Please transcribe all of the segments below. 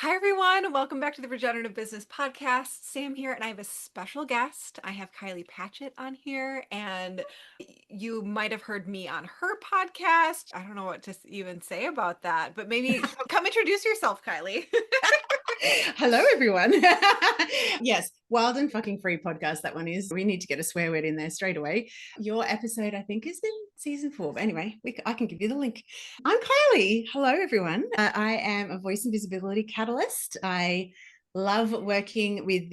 Hi, everyone. Welcome back to the Regenerative Business Podcast. Sam here, and I have a special guest. I have Kylie Patchett on here, and you might have heard me on her podcast. I don't know what to even say about that, but maybe come introduce yourself, Kylie. Hello, everyone. Yes, wild and fucking free podcast. That one is. We need to get a swear word in there straight away. Your episode, I think, is in season 4. But anyway, I can give you the link. I'm Kylie. Hello, everyone. I am a voice and visibility catalyst. I love working with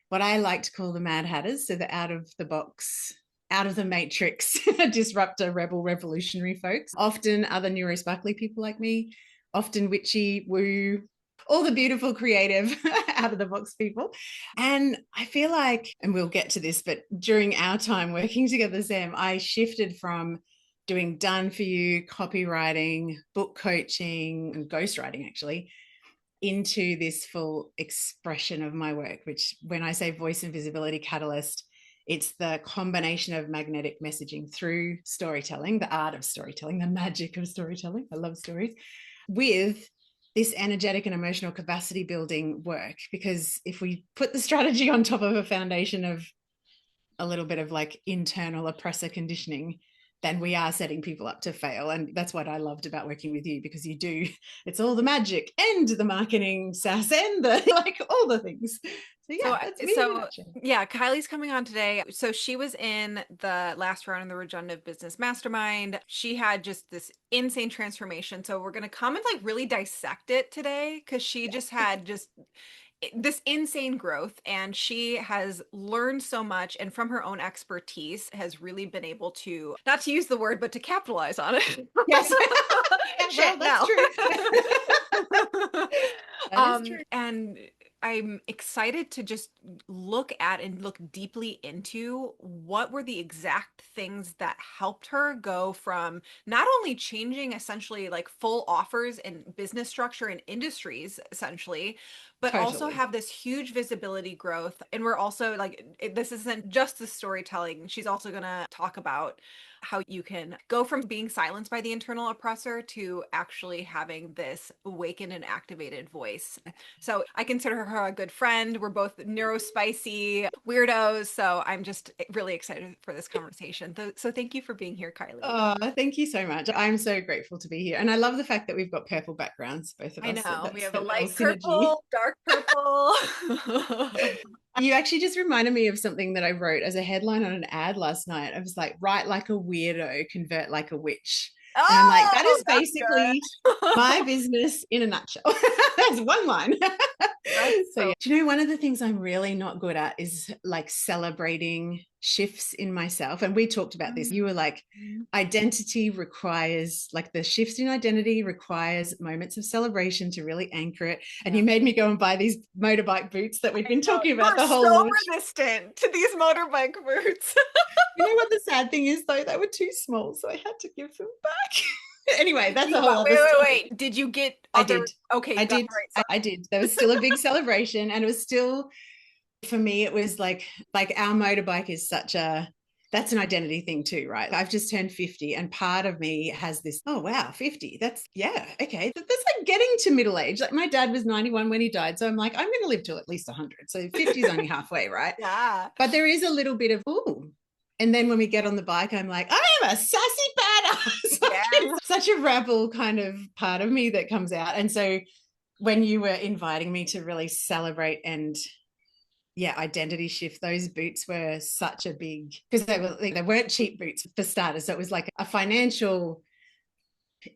what I like to call the Mad Hatters, so the out of the box, out of the matrix, disruptor, rebel, revolutionary folks. Often other neuro-spicy people like me, often witchy, woo, all the beautiful, creative, out of the box people. And I feel like, and we'll get to this, but during our time working together, Sam, I shifted from doing done for you, copywriting, book coaching, and ghostwriting actually, into this full expression of my work, which when I say voice and visibility catalyst, it's the combination of magnetic messaging through storytelling, the art of storytelling, the magic of storytelling. I love stories, with this energetic and emotional capacity building work. Because if we put the strategy on top of a foundation of a little bit of like internal oppressor conditioning, then we are setting people up to fail. And that's what I loved about working with you, because you do, it's all the magic and the marketing sass and the like all the things. So yeah, that's me in a nutshell. Yeah, Kylie's coming on today. So she was in the last round of the Regenerative Business Mastermind. She had just this insane transformation. So we're going to come and like really dissect it today, because she just had just this insane growth, and she has learned so much, and from her own expertise has really been able to, not to use the word, but to capitalize on it. Yes. Shit, Well, that's true. That is true. And I'm excited to just look at and look deeply into what were the exact things that helped her go from not only changing essentially like full offers and business structure and industries essentially, but also Totally. have this huge visibility growth. And we're also like, this isn't just the storytelling. She's also going to talk about how you can go from being silenced by the internal oppressor to actually having this awakened and activated voice. So I consider her a good friend. We're both neuro-spicy weirdos. So I'm just really excited for this conversation. So thank you for being here, Kylie. Oh, thank you so much. I'm so grateful to be here. And I love the fact that we've got purple backgrounds, both of I us. So know. We that's have a a little light synergy. purple, dark purple. You actually just reminded me of something that I wrote as a headline on an ad last night. I was like, write like a weirdo, convert like a witch. And I'm like, that Oh, is that's basically good. my business in a nutshell. That's one line. That's So so yeah. Do you know, one of the things I'm really not good at is like celebrating shifts in myself. And we talked about this. You were like, Mhm. identity requires, like the shifts in identity requires moments of celebration to really anchor it. And Yeah. you made me go and buy these motorbike boots that we've been talking You about are the whole so launch. resistant to these motorbike boots. You know what the sad thing is though? They were too small, so I had to give them back. Anyway, Did that's you a whole wait, other wait, story. wait. Did you get I other? did. Okay, I you got did. the right size. I did. There was still a big celebration, and it was still, for me, it was like our motorbike is such a, that's an identity thing too, right? I've just turned 50, and part of me has this, oh wow, 50. That's, yeah, okay. That's like getting to middle age. Like my dad was 91 when he died. So I'm like, I'm going to live till at least 100. So 50 is only halfway, right? Yeah. But there is a little bit of, ooh. And then when we get on the bike, I'm like, I am a sassy badass. Like, Yeah. it's such a rebel kind of part of me that comes out. And so when you were inviting me to really celebrate and, yeah, identity shift, those boots were such a big, because they weren't cheap boots for starters. So it was like a financial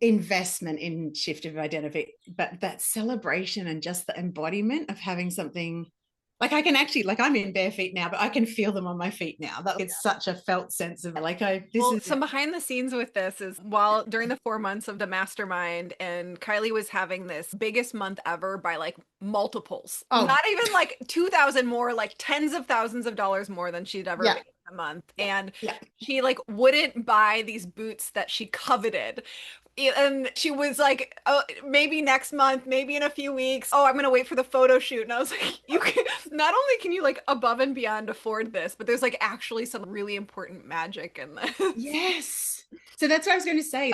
investment in shift of identity, but that celebration and just the embodiment of having something, like I can actually, like I'm in bare feet now, but I can feel them on my feet now. That it's such a felt sense of like, this Well, is, some behind the scenes with this is while during the 4 months of the mastermind, and Kylie was having this biggest month ever by like multiples, oh, not even like 2,000 more, like tens of thousands of dollars more than she'd ever yeah, made in a month. yeah, And yeah. she like wouldn't buy these boots that she coveted. And she was like, oh, maybe next month, maybe in a few weeks. Oh, I'm gonna wait for the photo shoot. And I was like, you can not only can you like above and beyond afford this, but there's like actually some really important magic in this. Yes. So that's what I was going to say.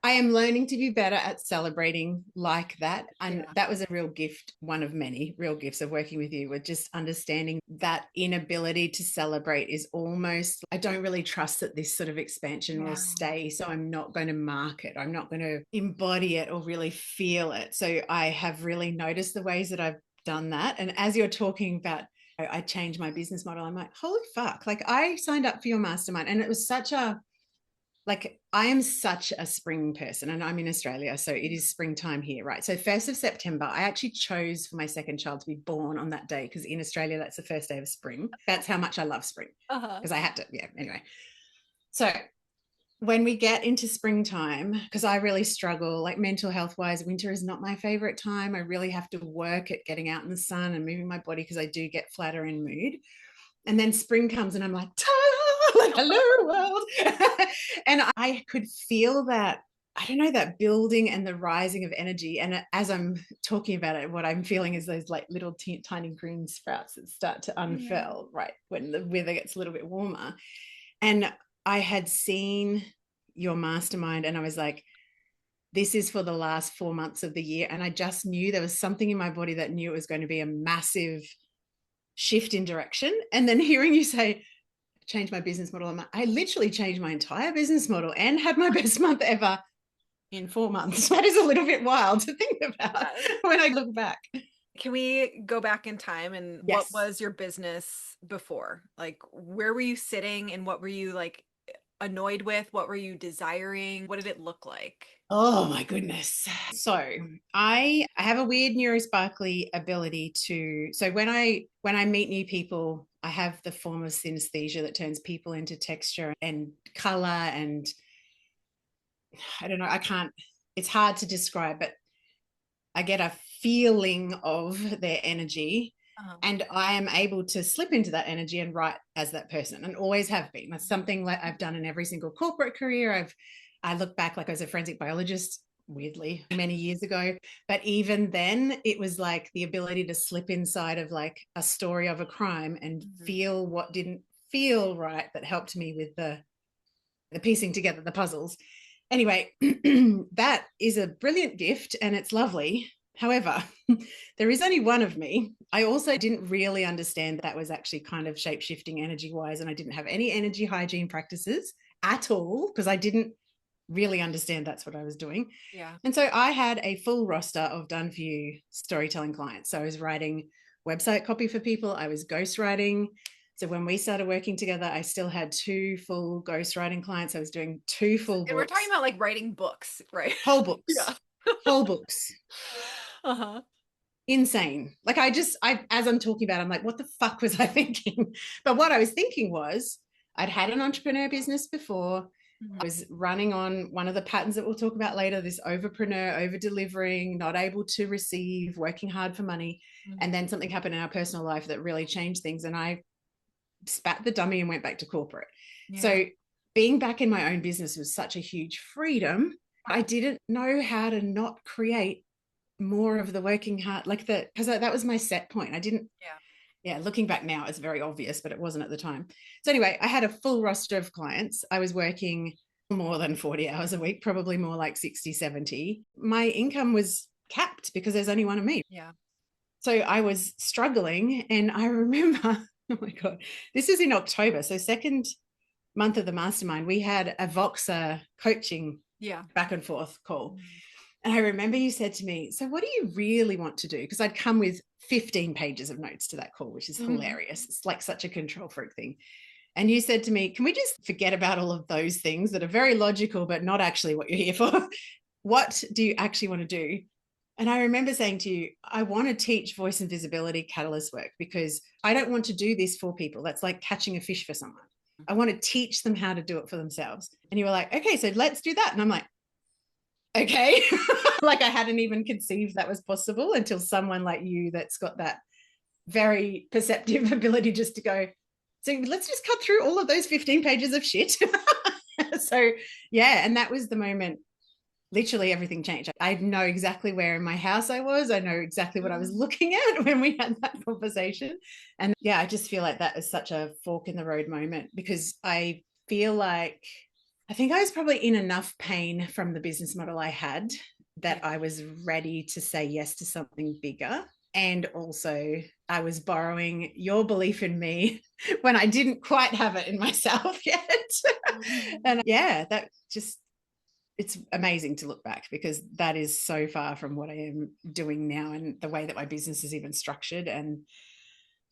I am learning to be better at celebrating like that. And Yeah. that was a real gift, one of many real gifts of working with you, with just understanding that inability to celebrate is almost, I don't really trust that this sort of expansion will stay. So I'm not going to mark it. I'm not going to embody it or really feel it. So I have really noticed the ways that I've done that. And as you're talking about, I changed my business model, I'm like, holy fuck. Like I signed up for your mastermind and it was such a, like I am such a spring person and I'm in Australia. So it is springtime here, right? So 1st of September, I actually chose for my second child to be born on that day because in Australia, that's the first day of spring. That's how much I love spring because I had to, yeah, anyway. So when we get into springtime, because I really struggle, like mental health wise, winter is not my favorite time. I really have to work at getting out in the sun and moving my body because I do get flatter in mood. And then spring comes and I'm like, like, hello world. And I could feel that, I don't know, that building and the rising of energy. And as I'm talking about it, what I'm feeling is those like little tiny green sprouts that start to unfurl, right, when the weather gets a little bit warmer. And I had seen your mastermind and I was like, this is for the last 4 months of the year. And I just knew there was something in my body that knew it was going to be a massive shift in direction. And then hearing you say, change my business model, I literally changed my entire business model and had my best month ever in 4 months. That is a little bit wild to think about when I look back. Can we go back in time and what Yes. was your business before? Like, where were you sitting and what were you like annoyed with? What were you desiring? What did it look like? Oh my goodness. So I have a weird neuro-spicy ability to, so when I meet new people, I have the form of synesthesia that turns people into texture and color. And I don't know, I can't, it's hard to describe, but I get a feeling of their energy. And I am able to slip into that energy and write as that person and always have been. That's something that I've done in every single corporate career. I look back like I was a forensic biologist, weirdly, many years ago. But even then, it was like the ability to slip inside of like a story of a crime and feel what didn't feel right that helped me with the piecing together the puzzles. Anyway, that is a brilliant gift and it's lovely. However, there is only one of me. I also didn't really understand that was actually kind of shape-shifting energy-wise, and I didn't have any energy hygiene practices at all because I didn't really understand that's what I was doing. Yeah. And so I had a full roster of done-for-you storytelling clients. So I was writing website copy for people. I was ghostwriting. So when we started working together, I still had 2 full ghostwriting clients. I was doing 2 full books. And we're talking about like writing books, right? Whole books. Yeah. Whole books. Insane. Like as I'm talking about, I'm like, what the fuck was I thinking? But what I was thinking was I'd had an entrepreneur business before. I was running on one of the patterns that we'll talk about later, this overpreneur, over delivering, not able to receive, working hard for money. And then something happened in our personal life that really changed things. And I spat the dummy and went back to corporate. Yeah. So being back in my own business was such a huge freedom. I didn't know how to not create more of the working hard, like that, because that was my set point. I didn't, yeah, looking back now, it's very obvious, but it wasn't at the time. So anyway, I had a full roster of clients. I was working more than 40 hours a week, probably more like 60, 70. My income was capped because there's only one of me. Yeah. So I was struggling. And I remember, oh my God, this is in October. So second month of the mastermind, we had a Voxer coaching back and forth call. And I remember you said to me, so what do you really want to do? Because I'd come with 15 pages of notes to that call, which is hilarious. It's like such a control freak thing. And you said to me, can we just forget about all of those things that are very logical, but not actually what you're here for? What do you actually want to do? And I remember saying to you, I want to teach voice and visibility catalyst work because I don't want to do this for people. That's like catching a fish for someone. I want to teach them how to do it for themselves. And you were like, okay, so let's do that. And I'm like, okay. Like I hadn't even conceived that was possible until someone like you that's got that very perceptive ability just to go, so let's just cut through all of those 15 pages of shit. So yeah, and that was the moment literally everything changed. I know exactly where in my house I was. I know exactly what I was looking at when we had that conversation. And yeah, I just feel like that is such a fork in the road moment because I feel like I think I was probably in enough pain from the business model I had Yeah. that I was ready to say yes to something bigger. And also, I was borrowing your belief in me when I didn't quite have it in myself yet. Mhm. And yeah, that just, it's amazing to look back because that is so far from what I am doing now and the way that my business is even structured. And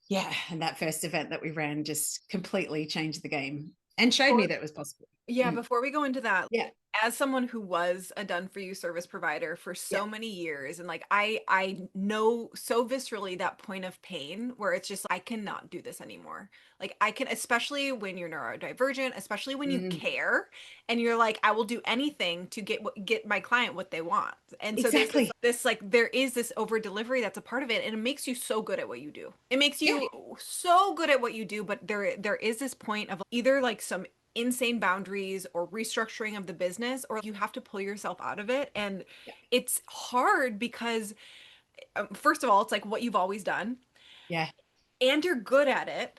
yeah, and that first event that we ran just completely changed the game and showed me Before that it was possible. Yeah, Mm. before we go into that, Yeah, as someone who was a done for you service provider for yeah. so many years, and like I know so viscerally that point of pain where it's just I cannot do this anymore. Like I can, especially when you're neurodivergent, especially when you Mm, care and you're like I will do anything to get my client what they want. And so there's exactly. this like there is this over delivery that's a part of it, and it makes you so good at what you do. It makes Yeah, you so good at what you do, but there is this point of either like some insane boundaries or restructuring of the business, or you have to pull yourself out of it. And yeah, it's hard because, first of all, it's like what you've always done, yeah, and you're good at it,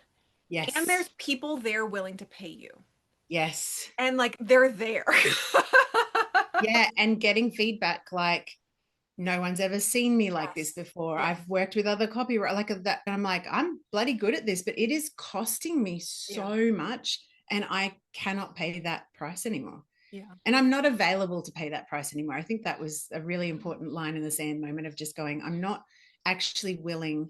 and there's yes, people there willing to pay you. yes. And like they're there. Yeah, and getting feedback like no one's ever seen me like this Yes. before. Yes. I've worked with other copywriters like that. And I'm like, I'm bloody good at this, but it is costing me Yeah. so much and I cannot pay that price anymore. Yeah. And I'm not available to pay that price anymore. I think that was a really important line in the sand moment of just going, I'm not actually willing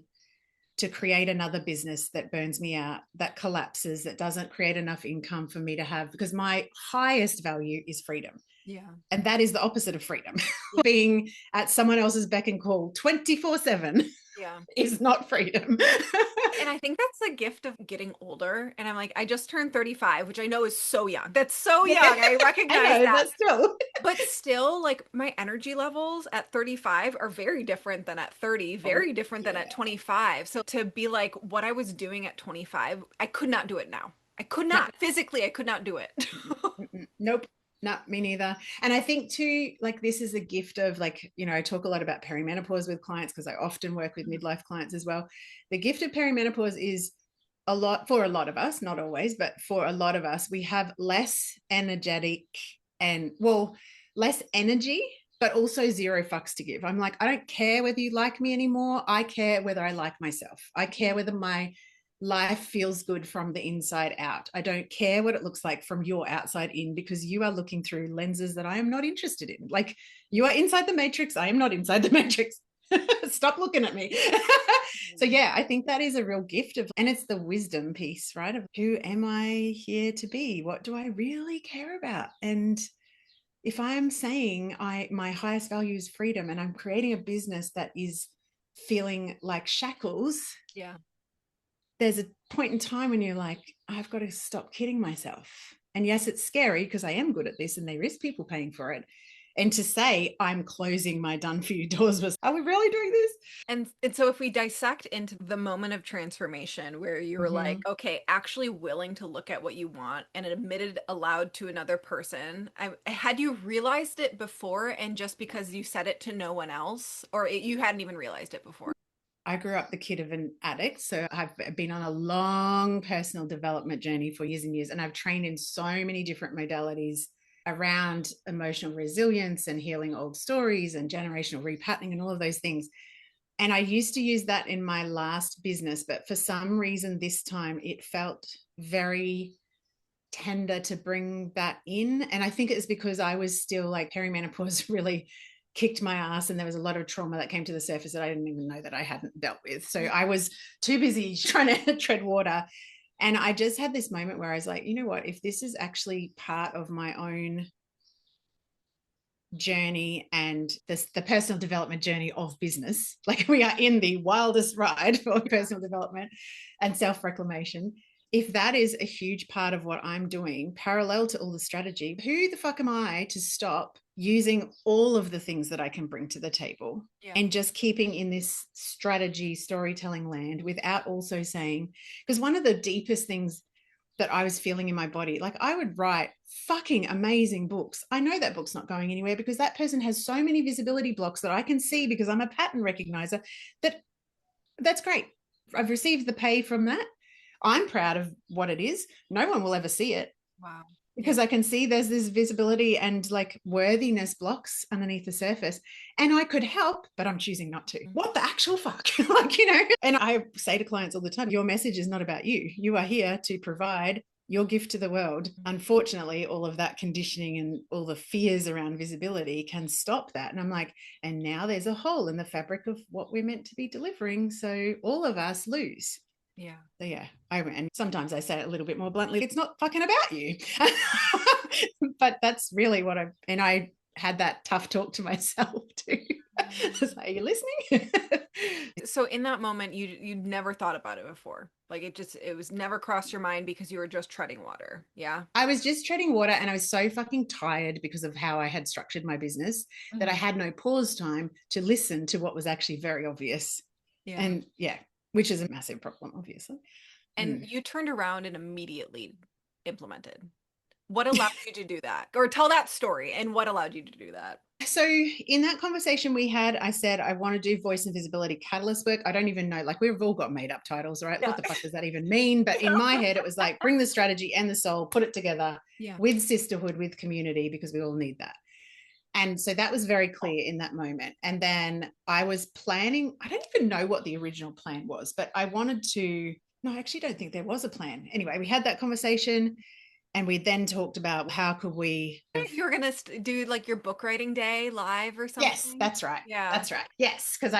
to create another business that burns me out, that collapses, that doesn't create enough income for me to have, because my highest value is freedom. Yeah. And that is the opposite of freedom. Yeah. Being at someone else's beck and call 24/7 Yeah. is not freedom. And I think that's the gift of getting older. And I'm like, I just turned 35, which I know is so young. That's so Yeah, young. I I recognize know, that. but still. But still, like my energy levels at 35 are very different than at 30, Oh, very different than at yeah. 25. So to be like what I was doing at 25, I could not do it now. I could No, not. Physically, I could not do it. nope. Not me neither. And I think too, like this is a gift of like, I talk a lot about perimenopause with clients because I often work with midlife clients as well. The gift of perimenopause is a lot for a lot of us, not always, but for a lot of us, we have less energetic and well, less energy, but also zero fucks to give. I'm like, I don't care whether you like me anymore. I care whether I like myself. I care whether my life feels good from the inside out. I don't care what it looks like from your outside in because you are looking through lenses that I am not interested in. Like you are inside the matrix. I am not inside the matrix. Stop looking at me. So yeah, I think that is a real gift of, and it's the wisdom piece, right? Of who am I here to be? What do I really care about? And if I'm saying my highest value is freedom and I'm creating a business that is feeling like shackles, Yeah. there's a point in time when you're like, I've got to stop kidding myself. And yes, it's scary because I am good at this and there is people paying for it. And to say I'm closing my done for you doors was, are we really doing this? And so if we dissect into the moment of transformation where you were like, Mm-hmm. okay, actually willing to look at what you want and admit it aloud to another person, had you realized it before and just because you said it to no one else, or you hadn't even realized it before? I grew up the kid of an addict. So I've been on a long personal development journey for years and years. And I've trained in so many different modalities around emotional resilience and healing old stories and generational repatterning and all of those things. And I used to use that in my last business, but for some reason this time it felt very tender to bring that in. And I think it's because I was still like perimenopause really kicked my ass and there was a lot of trauma that came to the surface that I didn't even know that I hadn't dealt with. So I was too busy trying to tread water. And I just had this moment where I was like, you know what, if this is actually part of my own journey and the personal development journey of business, like we are in the wildest ride for Yeah. personal development and self-reclamation, if that is a huge part of what I'm doing parallel to all the strategy, who the fuck am I to stop using all of the things that I can bring to the table Yeah. and just keeping in this strategy storytelling land without also saying, because one of the deepest things that I was feeling in my body. Like I would write fucking amazing books. I know that book's not going anywhere because that person has so many visibility blocks that I can see because I'm a pattern recognizer. That's great. I've received the pay from that. I'm proud of what it is. No one will ever see it. Wow. because I can see there's this visibility and like worthiness blocks underneath the surface. And I could help, but I'm choosing not to. What the actual fuck? Like, and I say to clients all the time, your message is not about you. You are here to provide your gift to the world. Unfortunately, all of that conditioning and all the fears around visibility can stop that. And I'm like, and now there's a hole in the fabric of what we're meant to be delivering. So all of us lose. Yeah. So yeah, and sometimes I say it a little bit more bluntly, it's not fucking about you. But that's really what I had that tough talk to myself too. So, are you listening? So in that moment, you'd never thought about it before. Like it was never crossed your mind because you were just treading water. Yeah. I was just treading water and I was so fucking tired because of how I had structured my business that I had no pause time to listen to what was actually very obvious. Yeah. And yeah, which is a massive problem, obviously. And you turned around and immediately implemented. What allowed you to do that? Or tell that story and what allowed you to do that? So in that conversation we had, I said, I want to do voice and visibility catalyst work. I don't even know, like we've all got made up titles, right? Yeah. What the fuck does that even mean? But in my head, it was like, bring the strategy and the soul, put it together with sisterhood, with community, because we all need that. And so that was very clear in that moment. And then I was planning, I don't even know what the original plan was, but I wanted to, no, I actually don't think there was a plan. Anyway, we had that conversation and we then talked about how could we. You were going to do like your book writing day live or something? Yes, that's right. Yeah. That's right. Yes, because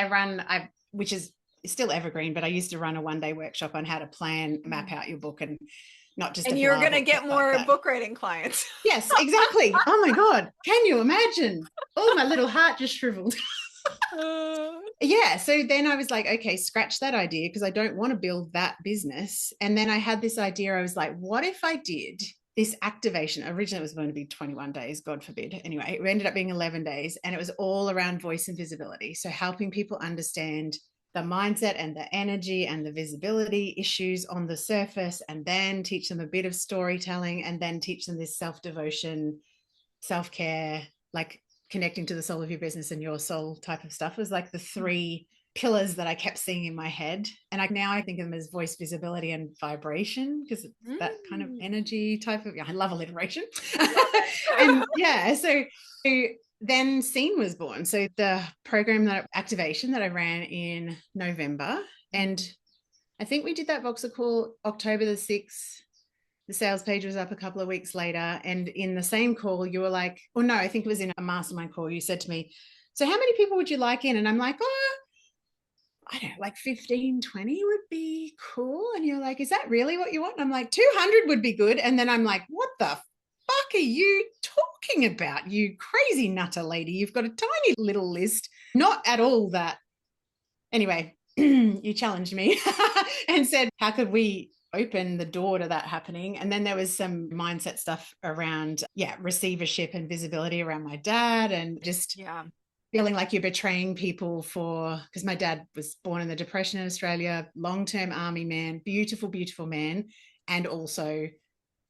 which is still evergreen, but I used to run a 1-day workshop on how to plan, map out your book and not just. And you're going to get more book writing clients. Yes, exactly. Oh my God. Can you imagine? Oh, my little heart just shriveled. Yeah. So then I was like, okay, scratch that idea because I don't want to build that business. And then I had this idea. I was like, what if I did this activation? Originally, it was going to be 21 days, God forbid. Anyway, it ended up being 11 days and it was all around voice and visibility. So helping people understand the mindset and the energy and the visibility issues on the surface, and then teach them a bit of storytelling, and then teach them this self-devotion, self-care, like connecting to the soul of your business and your soul type of stuff. Was like the 3 pillars that I kept seeing in my head. And now I think of them as voice, visibility, and vibration, because it's that kind of energy type of, I love alliteration. And yeah, so then Scene was born. So the program activation that I ran in November, and I think we did that Voxer call October the 6th. The sales page was up a couple of weeks later. And in the same call, you were like, oh no, I think it was in a mastermind call. You said to me, so how many people would you like in? And I'm like, oh, I don't know, like 15, 20 would be cool. And you're like, is that really what you want? And I'm like, 200 would be good. And then I'm like, what the fuck are you talking about, you crazy nutter lady? You've got a tiny little list. Not at all that. Anyway, you challenged me and said, how could we open the door to that happening? And then there was some mindset stuff around, receivership and visibility around my dad, and just feeling like you're betraying people because my dad was born in the Depression in Australia, long-term army man, beautiful, beautiful man, and also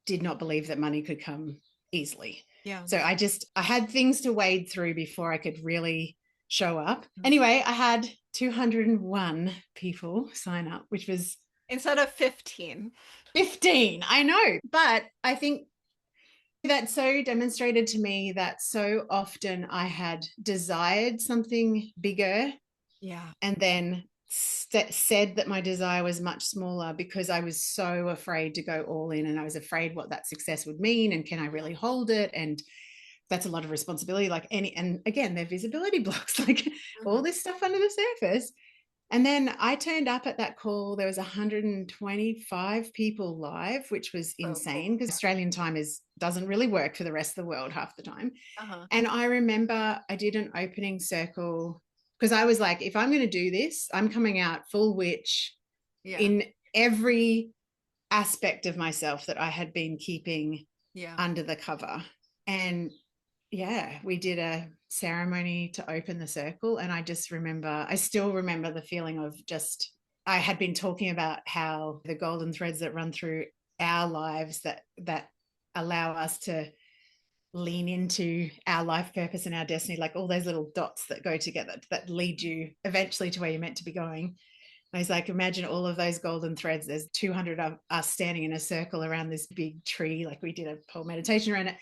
did not believe that money could come easily. Yeah. So I had things to wade through before I could really show up. Anyway, I had 201 people sign up, which was instead of 15. 15, I know. But I think that so demonstrated to me that so often I had desired something bigger. Yeah. And then said that my desire was much smaller because I was so afraid to go all in, and I was afraid what that success would mean, and can I really hold it? And that's a lot of responsibility, and again, they're visibility blocks, like all this stuff under the surface. And then I turned up at that call. There was 125 people live, which was insane because Australian time doesn't really work for the rest of the world half the time. And I remember I did an opening circle because I was like, if I'm going to do this, I'm coming out full witch in every aspect of myself that I had been keeping under the cover. And we did a ceremony to open the circle. And I still remember the feeling of I had been talking about how the golden threads that run through our lives that allow us to lean into our life purpose and our destiny, like all those little dots that go together that lead you eventually to where you're meant to be going. I was like, imagine all of those golden threads. There's 200 of us standing in a circle around this big tree, like we did a whole meditation around it.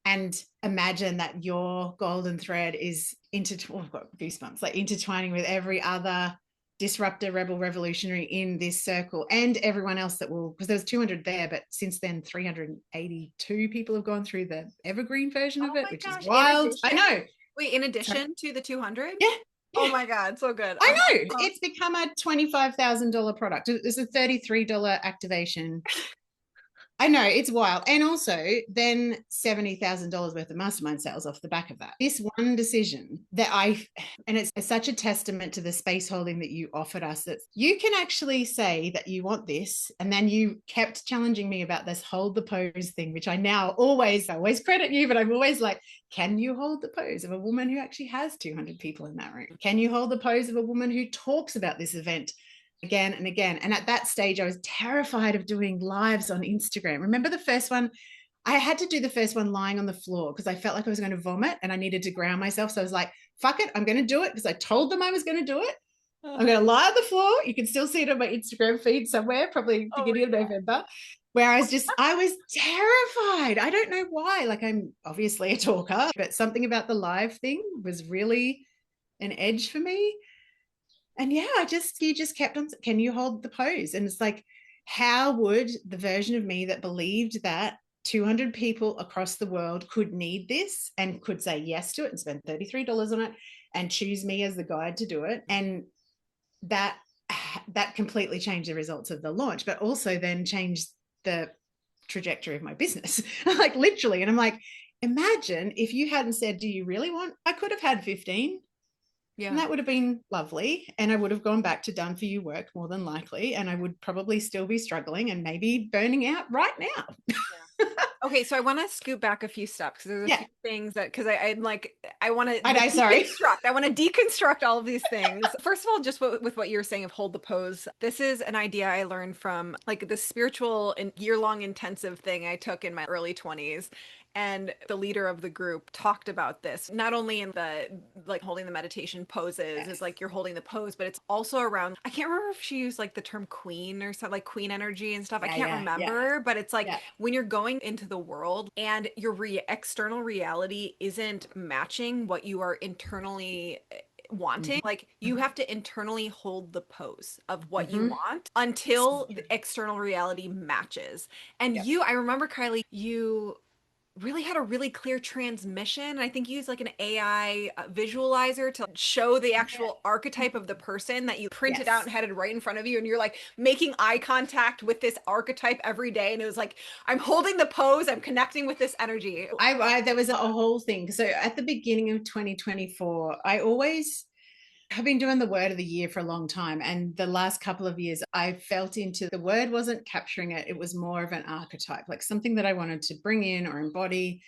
And imagine that your golden thread is I've got goosebumps, like intertwining with every other disruptor, rebel, revolutionary in this circle, and everyone else that will, because there was 200 there, but since then 382 people have gone through the evergreen version of Oh it, my which is gosh. In wild. I addition, know. wait, in Sorry. addition to the 200? Yeah. Oh Yeah. my God, so good. I Okay. know. It's become a $25,000 product. It's a $33 activation. I know, it's wild. And also then $70,000 worth of mastermind sales off the back of that. This one decision and it's such a testament to the space holding that you offered us, that you can actually say that you want this. And then you kept challenging me about this hold the pose thing, which I always credit you, but I'm always like, can you hold the pose of a woman who actually has 200 people in that room? Can you hold the pose of a woman who talks about this event again and again? And at that stage, I was terrified of doing lives on Instagram. Remember the first one? I had to do the first one lying on the floor because I felt like I was going to vomit and I needed to ground myself. So I was like, fuck it, I'm going to do it because I told them I was going to do it. I'm going to lie on the floor. You can still see it on my Instagram feed somewhere, probably beginning of November, where I was terrified. I don't know why. Like, I'm obviously a talker, but something about the live thing was really an edge for me. And yeah, you just kept on, can you hold the pose? And it's like, how would the version of me that believed that 200 people across the world could need this and could say yes to it and spend $33 on it and choose me as the guide to do it? And that completely changed the results of the launch, but also then changed the trajectory of my business, like literally. And I'm like, imagine if you hadn't said, do you really want, I could have had 15. Yeah. And that would have been lovely. And I would have gone back to done for you work more than likely. And I would probably still be struggling and maybe burning out right now. Yeah. Okay, so I want to scoot back a few steps because there's a few things that, because I'm like, I want to deconstruct. I want to deconstruct all of these things. First of all, just with what you were saying of hold the pose, this is an idea I learned from like the spiritual and year-long intensive thing I took in my early 20s. And the leader of the group talked about this, not only in the like holding the meditation poses, is like you're holding the pose, but it's also around, I can't remember if she used like the term queen or something, like queen energy and stuff. I can't remember, but it's like when you're going into the world and your external reality isn't matching what you are internally wanting, like you have to internally hold the pose of what you want until the external reality matches. And I remember, Kylie, you really had a really clear transmission. I think you used like an AI visualizer to show the actual archetype of the person that you printed out and had it right in front of you. And you're like making eye contact with this archetype every day. And it was like, I'm holding the pose, I'm connecting with this energy. There was a whole thing. So at the beginning of 2024, I've been doing the word of the year for a long time. And the last couple of years, I felt into the word wasn't capturing it. It was more of an archetype, like something that I wanted to bring in or embody.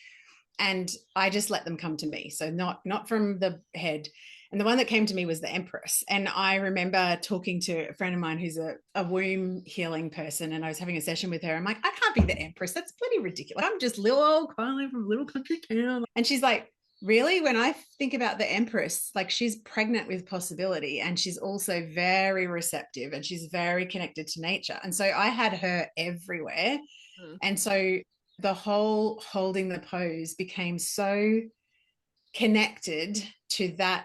And I just let them come to me. So not from the head. And the one that came to me was the Empress. And I remember talking to a friend of mine who's a womb healing person. And I was having a session with her. I'm like, I can't be the Empress. That's bloody ridiculous. I'm just little old Kylie from a little country town. And she's like, really? When I think about the Empress, like she's pregnant with possibility and she's also very receptive and she's very connected to nature. And so I had her everywhere. And so the whole holding the pose became so connected to that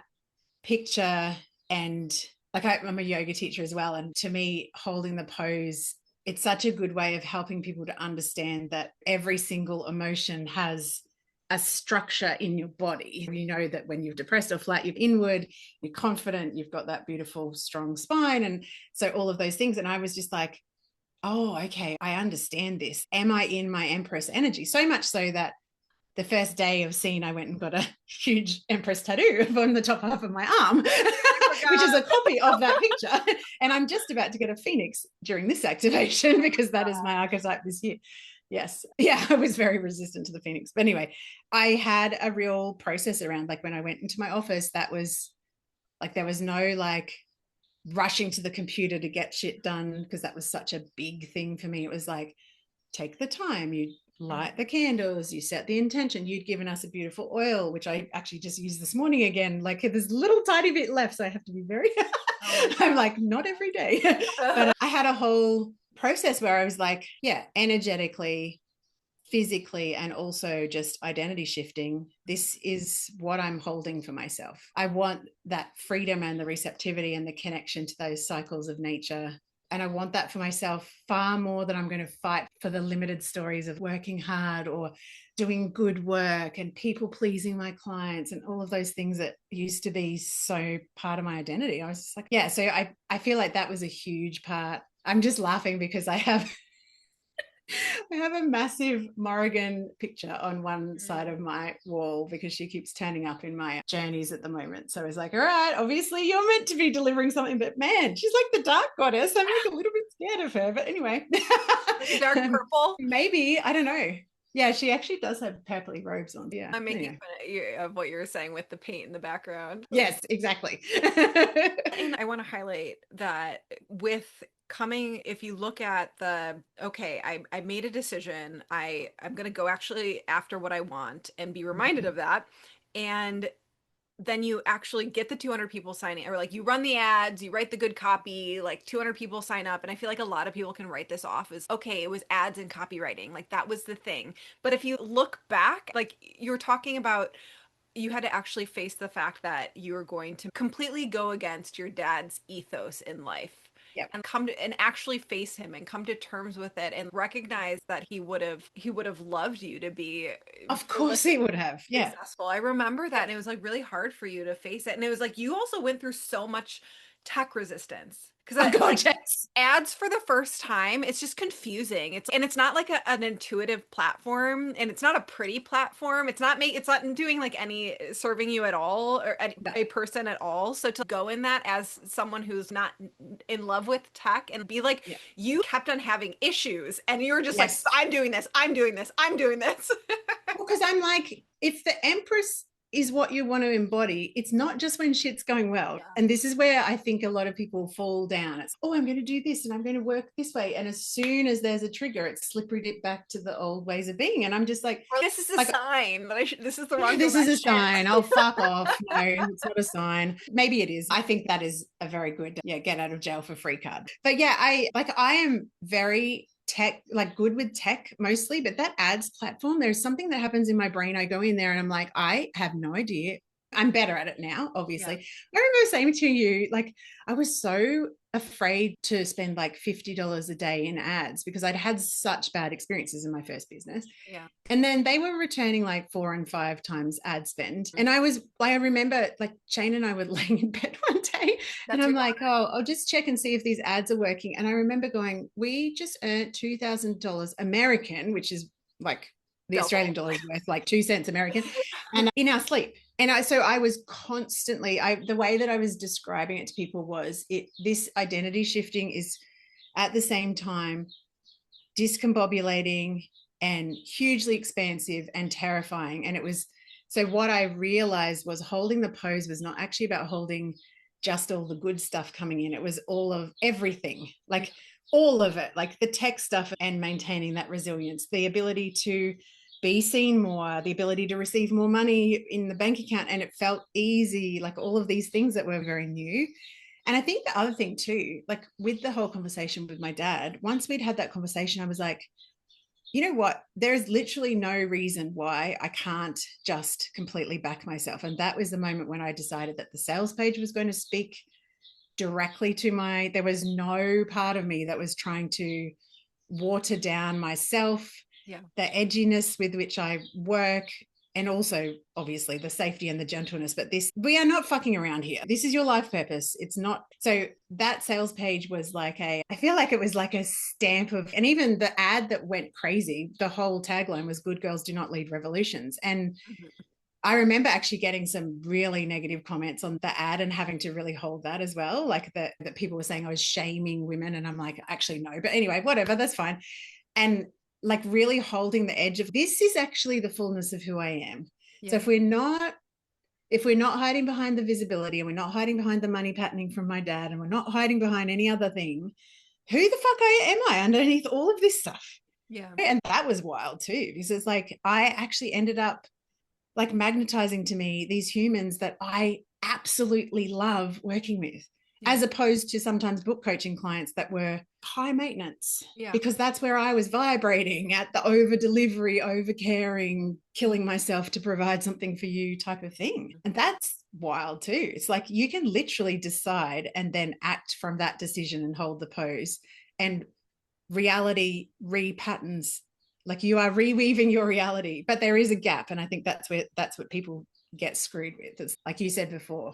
picture. And like I'm a yoga teacher as well. And to me, holding the pose, it's such a good way of helping people to understand that every single emotion has a structure in your body. You know that when you're depressed or flat, you're inward, you're confident, you've got that beautiful, strong spine. And so all of those things. And I was just like, oh, okay, I understand this. Am I in my Empress energy? So much so that the first day of scene, I went and got a huge Empress tattoo on the top half of my arm, which is a copy of that picture. And I'm just about to get a phoenix during this activation because that is my archetype this year. Yes. Yeah, I was very resistant to the phoenix. But anyway, I had a real process around, like when I went into my office, that was like, there was no like rushing to the computer to get shit done because that was such a big thing for me. It was like, take the time, you light the candles, you set the intention. You'd given us a beautiful oil, which I actually just used this morning again. Like there's a little tiny bit left, so I have to be very I'm like, not every day. But I had a whole process where I was like, yeah, energetically, physically, and also just identity shifting. This is what I'm holding for myself. I want that freedom and the receptivity and the connection to those cycles of nature. And I want that for myself far more than I'm going to fight for the limited stories of working hard or doing good work and people pleasing my clients and all of those things that used to be so part of my identity. I was just like, yeah. So I feel like that was a huge part. I'm just laughing because I have a massive Morrigan picture on one side of my wall because she keeps turning up in my journeys at the moment. So I was like, all right, obviously you're meant to be delivering something, but man, she's like the dark goddess. I'm like a little bit scared of her. But anyway. Like dark purple? Maybe. I don't know. Yeah, she actually does have purpley robes on. Yeah. I'm making fun of what you were saying with the paint in the background. Yes, exactly. And I want to highlight that with coming, if you look at I made a decision, I'm going to go actually after what I want and be reminded of that. And then you actually get the 200 people signing, or like you run the ads, you write the good copy, like 200 people sign up. And I feel like a lot of people can write this off as, okay, it was ads and copywriting. Like that was the thing. But if you look back, like you're talking about, you had to actually face the fact that you were going to completely go against your dad's ethos in life. Yep. And come to and actually face him and come to terms with it and recognize that he would have loved you to be, of course he would have. Yeah. Successful. I remember that. And it was like really hard for you to face it. And it was like you also went through so much tech resistance. Because yes. Ads for the first time, it's just confusing. It's not like an intuitive platform, and it's not a pretty platform. It's not doing like any serving you at all or a person at all. So to go in that as someone who's not in love with tech and be like, you kept on having issues, and you were just like, I'm doing this, I'm doing this, I'm doing this. Because I'm like, if the Empress is what you want to embody, it's not just when shit's going well. And this is where I think a lot of people fall down. It's, oh, I'm going to do this and I'm going to work this way. And as soon as there's a trigger, it's slippery dip back to the old ways of being. And I'm just like, this is a sign that this is the wrong this is a sign. I'll fuck off. No, it's not a sign. Maybe it is. I think that is a very good, get out of jail for free card. But yeah, I am very tech, like good with tech mostly, but that ads platform, there's something that happens in my brain. I go in there and I'm like, I have no idea. I'm better at it now, obviously. I remember saying to you, like, I was so afraid to spend like $50 a day in ads because I'd had such bad experiences in my first business. Yeah. And then they were returning like 4 and 5 times ad spend. And I remember like Shane and I were laying in bed one day and I'm like, oh, I'll just check and see if these ads are working. And I remember going, we just earned $2,000 American, which is like the Australian dollar is worth like 2 cents American, and in our sleep. And so I was constantly, the way that I was describing it to people was this identity shifting is at the same time discombobulating and hugely expansive and terrifying. And it was, so what I realized was holding the pose was not actually about holding just all the good stuff coming in. It was all of everything, like all of it, like the tech stuff and maintaining that resilience, the ability to be seen more, the ability to receive more money in the bank account. And it felt easy, like all of these things that were very new. And I think the other thing too, like with the whole conversation with my dad, once we'd had that conversation, I was like, you know what? There is literally no reason why I can't just completely back myself. And that was the moment when I decided that the sales page was going to speak directly to there was no part of me that was trying to water down myself, the edginess with which I work, and also obviously the safety and the gentleness. But we are not fucking around here. This is your life purpose. It's not. So that sales page was like I feel like it was like a stamp of, and even the ad that went crazy, the whole tagline was "Good girls do not lead revolutions." And I remember actually getting some really negative comments on the ad and having to really hold that as well. Like that people were saying I was shaming women. And I'm like, actually, no. But anyway, whatever, that's fine. And like really holding the edge of this is actually the fullness of who I am. So if we're not hiding behind the visibility and we're not hiding behind the money patterning from my dad and we're not hiding behind any other thing, who the fuck am I underneath all of this stuff? Yeah. And that was wild too, because it's like I actually ended up like magnetizing to me these humans that I absolutely love working with, Yeah. as opposed to sometimes book coaching clients that were high maintenance, Yeah. because that's where I was vibrating at the over delivery, over caring, killing myself to provide something for you type of thing. And that's wild too. It's like you can literally decide and then act from that decision and hold the pose. And reality repatterns, like you are reweaving your reality, but there is a gap. And I think that's what people get screwed with. It's like you said before,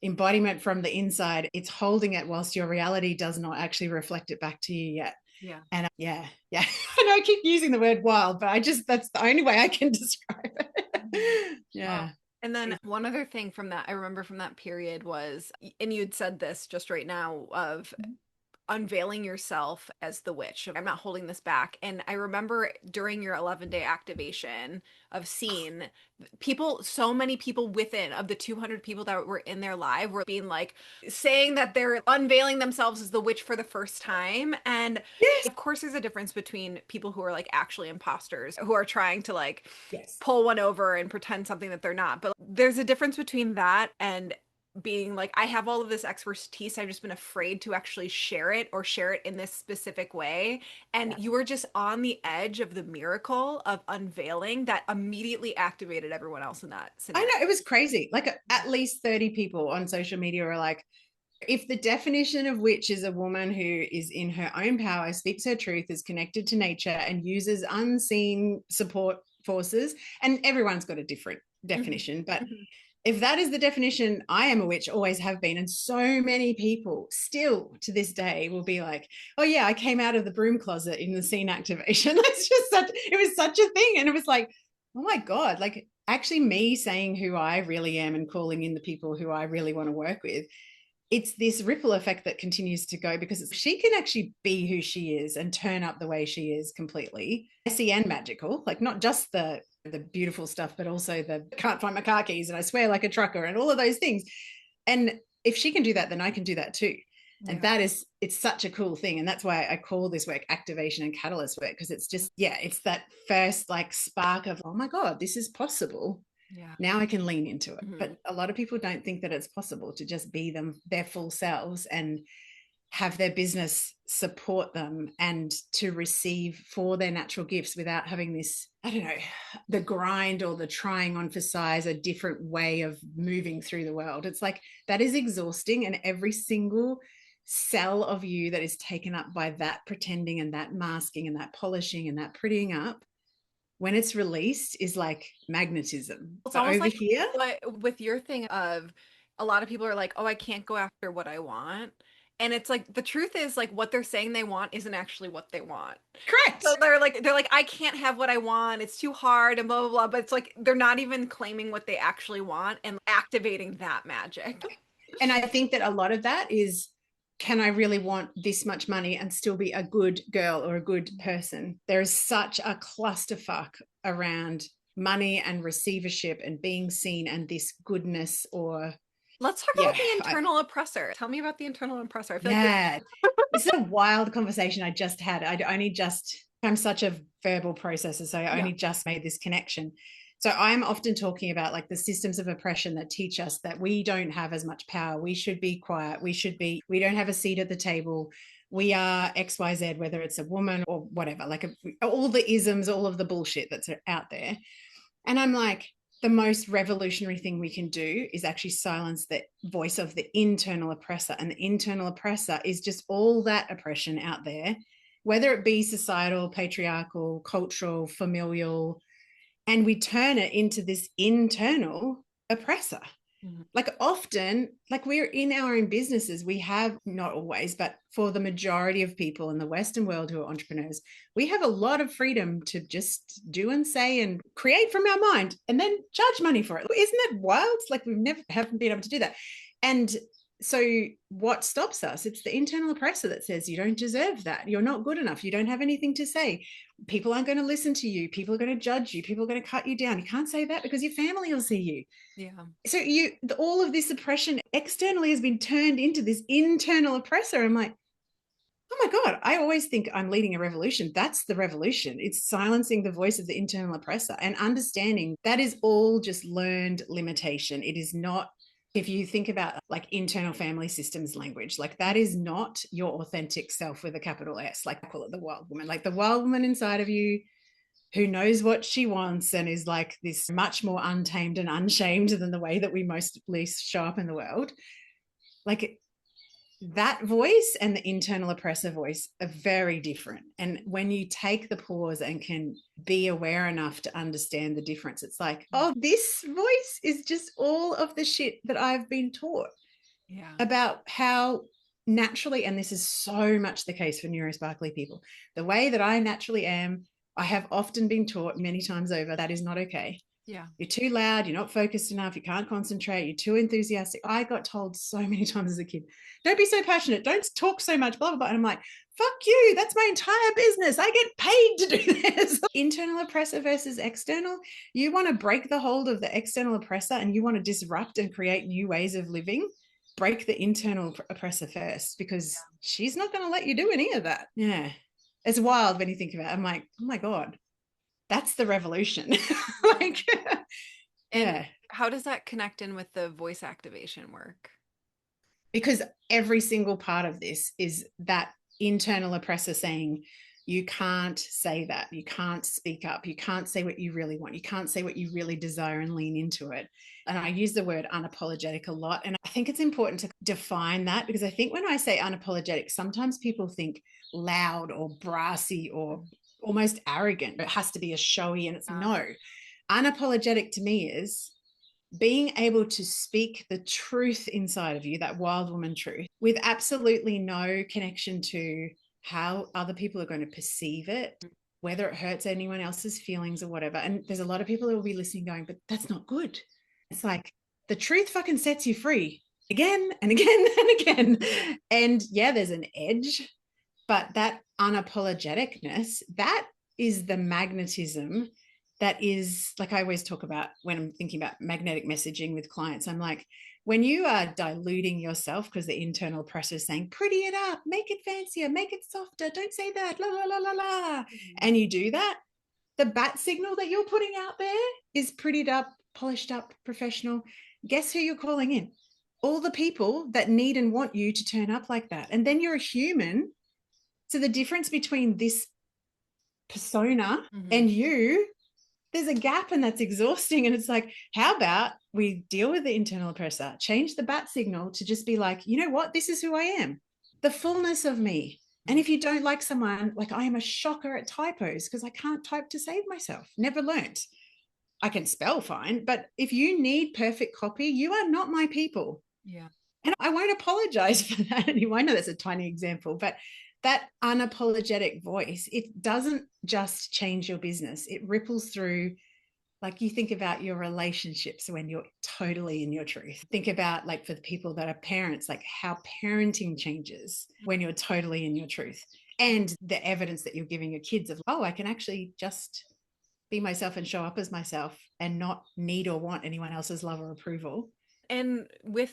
embodiment from the inside, it's holding it whilst your reality does not actually reflect it back to you yet. Yeah. And yeah I know I keep using the word wild, but that's the only way I can describe it. Oh. Yeah. And then one other thing from that I remember from that period was, and you'd said this just right now, of unveiling yourself as the witch. I'm not holding this back. And I remember during your 11-day activation of Scene, people, so many people within of the 200 people that were in their live were being like, saying that they're unveiling themselves as the witch for the first time. And Yes. of course, there's a difference between people who are like actually imposters, who are trying to like Yes. pull one over and pretend something that they're not. But there's a difference between that and being like, I have all of this expertise, I've just been afraid to actually share it or share it in this specific way. And Yeah. you were just on the edge of the miracle of unveiling that immediately activated everyone else in that I scenario. know, it was crazy. Like at least 30 people on social media are like, if the definition of witch is a woman who is in her own power, speaks her truth, is connected to nature, and uses unseen support forces, and everyone's got a different Mhm. definition, but Mhm. if that is the definition, I am a witch, always have been. And so many people still to this day will be like, oh yeah, I came out of the broom closet in the scene activation. That's just such, it was such a thing. And it was like, oh my God, like actually me saying who I really am and calling in the people who I really want to work with, it's this ripple effect that continues to go, because she can actually be who she is and turn up the way she is completely messy and magical, like not just the beautiful stuff, but also the can't find my car keys and I swear like a trucker and all of those things. And if she can do that, then I can do that too. And Yeah. that is, it's such a cool thing. And that's why I call this work activation and catalyst work, because it's just, yeah, it's that first like spark of, oh my God, this is possible. Yeah. Now I can lean into it. Mhm. But a lot of people don't think that it's possible to just be them, their full selves, and have their business support them and to receive for their natural gifts without having this, I don't know, the grind or the trying on for size, a different way of moving through the world. It's like that is exhausting. And every single cell of you that is taken up by that pretending and that masking and that polishing and that prettying up, when it's released, is like magnetism. It's So almost over like here, what with your thing of, a lot of people are like, oh, I can't go after what I want. And it's like the truth is, like, what they're saying they want isn't actually what they want. So correct. they're like, I can't have what I want. It's too hard and blah blah blah. But it's like they're not even claiming what they actually want and activating that magic. And I think that a lot of that is, can I really want this much money and still be a good girl or a good person? There is such a clusterfuck around money and receivership and being seen and this goodness, or Let's talk yeah, about the internal oppressor. Tell me about the internal oppressor. I feel like this. yeah. This is a wild conversation I just had. I'm such a verbal processor, so I Yeah. only just made this connection. So I'm often talking about like the systems of oppression that teach us that we don't have as much power. We should be quiet. We don't have a seat at the table. We are XYZ, whether it's a woman or whatever, like all the isms, all of the bullshit that's out there. And I'm like, the most revolutionary thing we can do is actually silence the voice of the internal oppressor. And the internal oppressor is just all that oppression out there, whether it be societal, patriarchal, cultural, familial, and we turn it into this internal oppressor. Mhm. Like often, like we're in our own businesses, we have, not always, but for the majority of people in the Western world who are entrepreneurs, we have a lot of freedom to just do and say and create from our mind and then charge money for it. Isn't that wild? It's like haven't been able to do that. And so what stops us? It's the internal oppressor that says you don't deserve that. You're not good enough. You don't have anything to say. People aren't going to listen to you. People are going to judge you. People are going to cut you down. You can't say that because your family will see you. Yeah. So all of this oppression externally has been turned into this internal oppressor. I'm like, oh my God, I always think I'm leading a revolution. That's the revolution. It's silencing the voice of the internal oppressor and understanding that is all just learned limitation. It is not, if you think about like internal family systems language, like that is not your authentic self with a capital S, like I call it the wild woman, like the wild woman inside of you who knows what she wants and is like this much more untamed and unshamed than the way that we mostly show up in the world. Like that voice and the internal oppressor voice are very different. And when you take the pause and can be aware enough to understand the difference, it's like, oh, this voice is just all of the shit that I've been taught about how naturally, and this is so much the case for neurosparkly people, the way that I naturally am, I have often been taught many times over that is not okay. Yeah. You're too loud, you're not focused enough, you can't concentrate, you're too enthusiastic. I got told so many times as a kid, don't be so passionate, don't talk so much, blah, blah, blah. And I'm like, fuck you, that's my entire business. I get paid to do this. Internal oppressor versus external. You want to break the hold of the external oppressor and you want to disrupt and create new ways of living. Break the internal oppressor first, because she's not going to let you do any of that. Yeah. It's wild when you think about it. I'm like, oh my God, that's the revolution. Like, and how does that connect in with the voice activation work? Because every single part of this is that internal oppressor saying, you can't say that, you can't speak up, you can't say what you really want, you can't say what you really desire and lean into it. And I use the word unapologetic a lot. And I think it's important to define that, because I think when I say unapologetic, sometimes people think loud or brassy or almost arrogant. It has to be a showy, and it's no. Unapologetic to me is being able to speak the truth inside of you, that wild woman truth, with absolutely no connection to how other people are going to perceive it, whether it hurts anyone else's feelings or whatever. And there's a lot of people who will be listening going, but that's not good. It's like the truth fucking sets you free again and again and again. And yeah, there's an edge, but that unapologeticness, that is the magnetism. That is, like I always talk about when I'm thinking about magnetic messaging with clients, I'm like, when you are diluting yourself because the internal oppressor is saying, pretty it up, make it fancier, make it softer, don't say that, la, la, la, la, la. And you do that, the bat signal that you're putting out there is prettied up, polished up, professional. Guess who you're calling in? All the people that need and want you to turn up like that. And then you're a human. So the difference between this persona and you, there's a gap, and that's exhausting. And it's like, how about we deal with the internal oppressor, change the bat signal to just be like, you know what, this is who I am, the fullness of me. And if you don't like someone, like I am a shocker at typos because I can't type to save myself, never learnt. I can spell fine, but if you need perfect copy, you are not my people. Yeah. And I won't apologize for that anymore. I know that's a tiny example, but that unapologetic voice, it doesn't just change your business. It ripples through, like you think about your relationships when you're totally in your truth. Think about, like, for the people that are parents, like how parenting changes when you're totally in your truth. And the evidence that you're giving your kids of, oh, I can actually just be myself and show up as myself and not need or want anyone else's love or approval. And with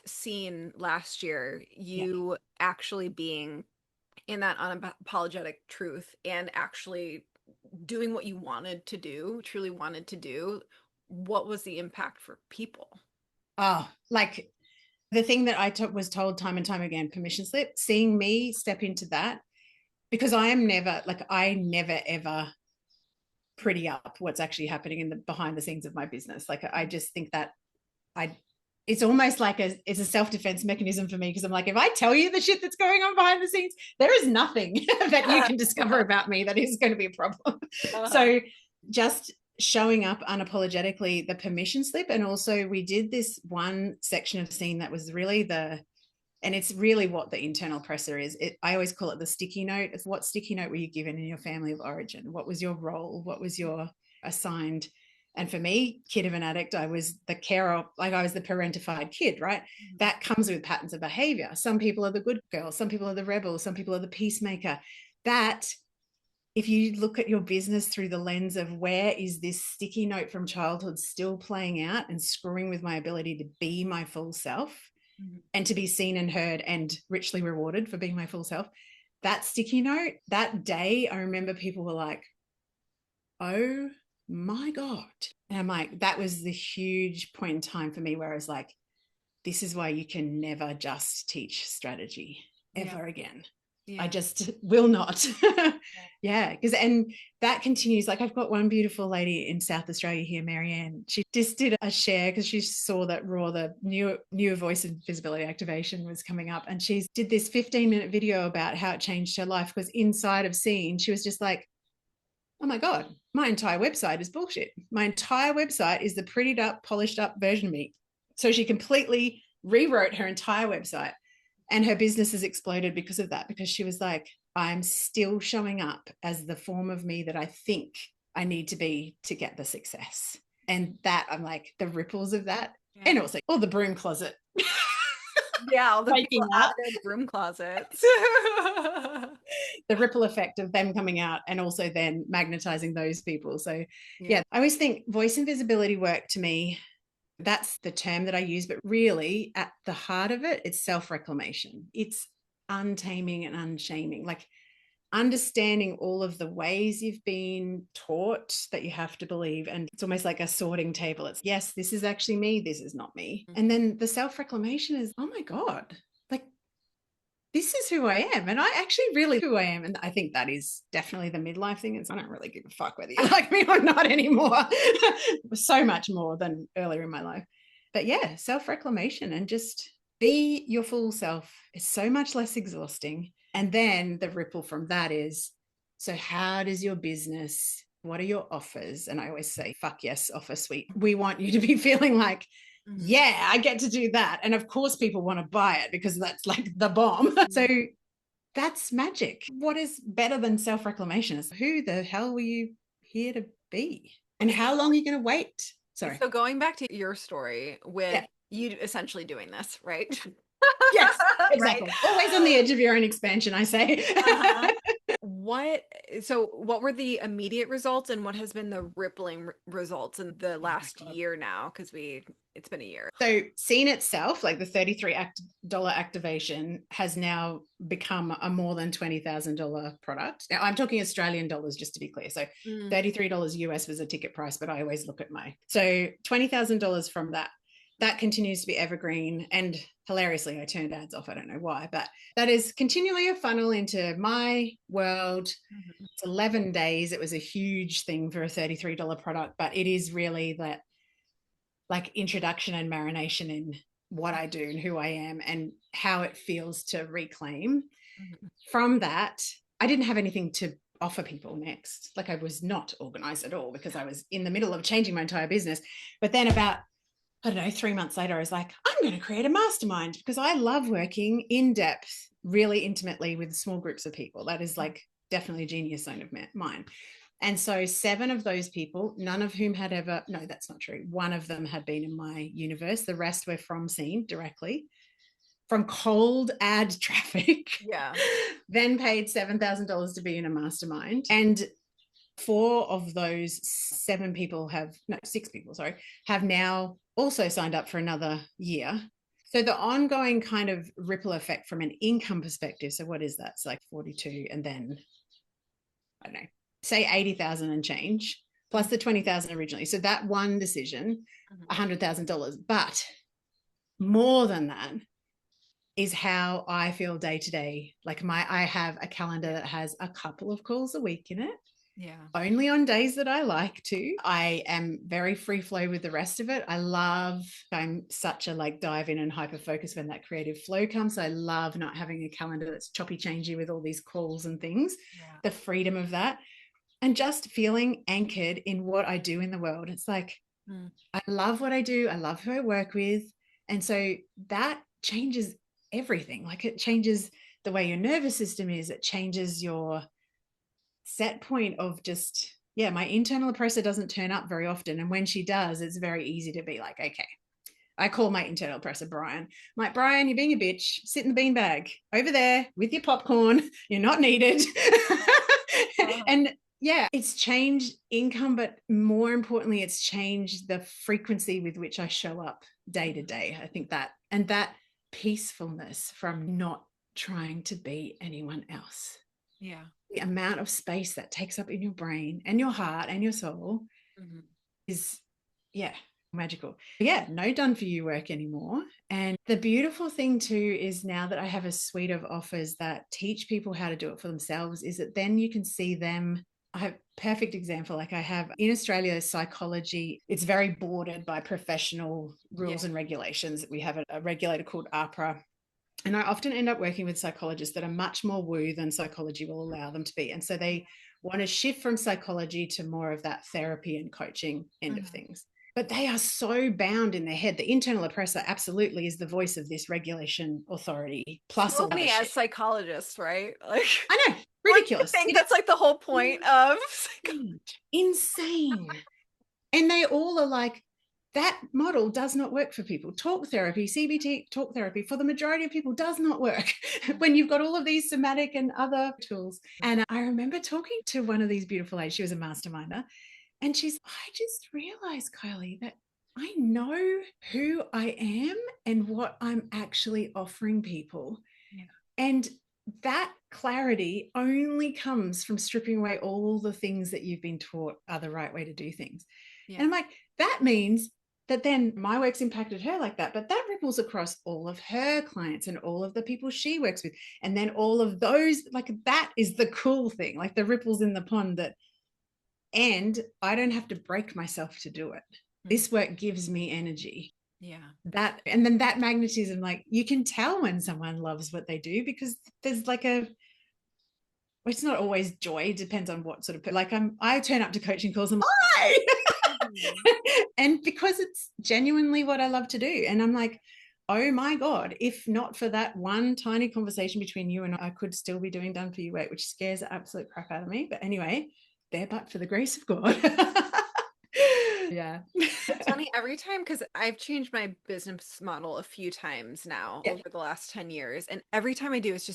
Scene last year, you actually being in that unapologetic truth and actually doing what you wanted to do, truly wanted to do, what was the impact for people? Oh, like the thing that I was told time and time again, permission slip, seeing me step into that, because I never ever pretty up what's actually happening in the behind the scenes of my business. Like I just think that it's almost like it's a self-defense mechanism for me, because I'm like, if I tell you the shit that's going on behind the scenes, there is nothing that you can discover about me that is going to be a problem. So just showing up unapologetically, the permission slip. And also we did this one section of Scene that was really and it's really what the internal oppressor is. I always call it the sticky note. It's what sticky note were you given in your family of origin? What was your role? What was your assigned? And for me, kid of an addict, I was the carer, like I was the parentified kid, right? That comes with patterns of behavior. Some people are the good girl, some people are the rebel, some people are the peacemaker. That, if you look at your business through the lens of where is this sticky note from childhood still playing out and screwing with my ability to be my full self and to be seen and heard and richly rewarded for being my full self, that sticky note, that day, I remember people were like, oh my God. And I'm like, that was the huge point in time for me where I was like, this is why you can never just teach strategy ever again. I just will not. Yeah. Because, and that continues. Like, I've got one beautiful lady in South Australia here, Marianne. She just did a share because she saw that Raw, the newer voice and visibility activation was coming up. And she did this 15-minute video about how it changed her life, because inside of Scene, she was just like, oh my God, my entire website is bullshit. My entire website is the prettied up, polished up version of me. So she completely rewrote her entire website, and her business has exploded because of that, because she was like, I'm still showing up as the form of me that I think I need to be to get the success. And that, I'm like, the ripples of that. Yeah. And also, the broom closet. Yeah, all the people out of their broom closets. The ripple effect of them coming out and also then magnetizing those people. So yeah, I always think voice and visibility work, to me, that's the term that I use, but really at the heart of it, it's self-reclamation. It's untaming and unshaming, like understanding all of the ways you've been taught that you have to believe. And it's almost like a sorting table. It's, yes, this is actually me, this is not me. And then the self-reclamation is, oh my God, like, this is who I am. And I actually really who I am. And I think that is definitely the midlife thing. It's, I don't really give a fuck whether you like me or not anymore. So much more than earlier in my life. But yeah, self-reclamation and just be your full self is so much less exhausting. And then the ripple from that is, so how does your business, what are your offers? And I always say, fuck yes, offer suite. We want you to be feeling like, yeah, I get to do that. And of course, people want to buy it because that's like the bomb. So that's magic. What is better than self-reclamation? Is who the hell were you here to be? And how long are you going to wait? Sorry. So going back to your story with you essentially doing this, right? Yes, exactly. Right? Always on the edge of your own expansion, I say. What were the immediate results, and what has been the rippling results in the last year now? Because it's been a year. So Scene itself, like the $33 activation, has now become a more than $20,000 product. Now I'm talking Australian dollars, just to be clear. So $33 US was a ticket price, but I always look at so $20,000 from that. That continues to be evergreen, and hilariously, I turned ads off. I don't know why, but that is continually a funnel into my world. It's 11 days. It was a huge thing for a $33 product, but it is really that like introduction and marination in what I do and who I am and how it feels to reclaim. From that, I didn't have anything to offer people next. Like, I was not organized at all because I was in the middle of changing my entire business. But then about, I don't know, 3 months later, I was like, I'm going to create a mastermind because I love working in depth, really intimately with small groups of people. That is like definitely a genius zone of mine. And so 7 of those people, none of whom had ever, no, that's not true. One of them had been in my universe. The rest were from Scene directly, from cold ad traffic. Yeah. Then paid $7,000 to be in a mastermind. And 4 of those 6 people have now also signed up for another year. So the ongoing kind of ripple effect from an income perspective. So what is that? It's like 42, and then I don't know, say 80,000 and change, plus the 20,000 originally. So that one decision, $100,000. But more than that is how I feel day to day. Like I have a calendar that has a couple of calls a week in it. Yeah. Only on days that I like to. I am very free flow with the rest of it. I'm such a like dive in and hyper focus when that creative flow comes. So I love not having a calendar that's choppy changey with all these calls and things. Yeah. The freedom of that. And just feeling anchored in what I do in the world. It's like, I love what I do. I love who I work with. And so that changes everything. Like, it changes the way your nervous system is. It changes your set point of just, my internal oppressor doesn't turn up very often. And when she does, it's very easy to be like, okay, I call my internal oppressor Brian. I'm like, Brian, you're being a bitch. Sit in the beanbag over there with your popcorn. You're not needed. And yeah, it's changed income, but more importantly, it's changed the frequency with which I show up day to day. I think that, and that peacefulness from not trying to be anyone else. Yeah. The amount of space that takes up in your brain and your heart and your soul Mhm. is, yeah, magical. Yeah, no done for you work anymore. And the beautiful thing too is now that I have a suite of offers that teach people how to do it for themselves, is that then you can see them. I have a perfect example. Like I have in Australia, psychology, it's very bordered by professional Yeah. rules and regulations. We have a regulator called APRA. And I often end up working with psychologists that are much more woo than psychology will allow them to be. And so they want to shift from psychology to more of that therapy and coaching end of Mhm. things. But they are so bound in their head. The internal oppressor absolutely is the voice of this regulation authority, plus So all the other funny as shit. psychologists, right? Like, I know, like I ridiculous. think It that's like the whole point of is insane. And they all are like, that model does not work for people. Talk therapy, CBT talk therapy, for the majority of people does not work when you've got all of these somatic and other tools. And I remember talking to one of these beautiful ladies, she was a masterminder, and I just realized, Kylie, that I know who I am and what I'm actually offering people. Yeah. And that clarity only comes from stripping away all the things that you've been taught are the right way to do things. Yeah. And I'm like, that means that then my work's impacted her like that, but that ripples across all of her clients and all of the people she works with. And then all of those, like that is the cool thing, like the ripples in the pond that, and I don't have to break myself to do it. Mhm. This work gives me energy. Yeah. That, and then that magnetism, like you can tell when someone loves what they do because there's like a, it's not always joy, it depends on what sort of, like I turn up to coaching calls, I'm like, hi. Mhm. And because it's genuinely what I love to do. And I'm like, oh my God, if not for that one tiny conversation between you and I could still be doing done for you work, which scares the absolute crap out of me. But anyway, there but for the grace of God. Yeah. It's funny every time because I've changed my business model a few times now Yeah. over the last 10 years. And every time I do, it's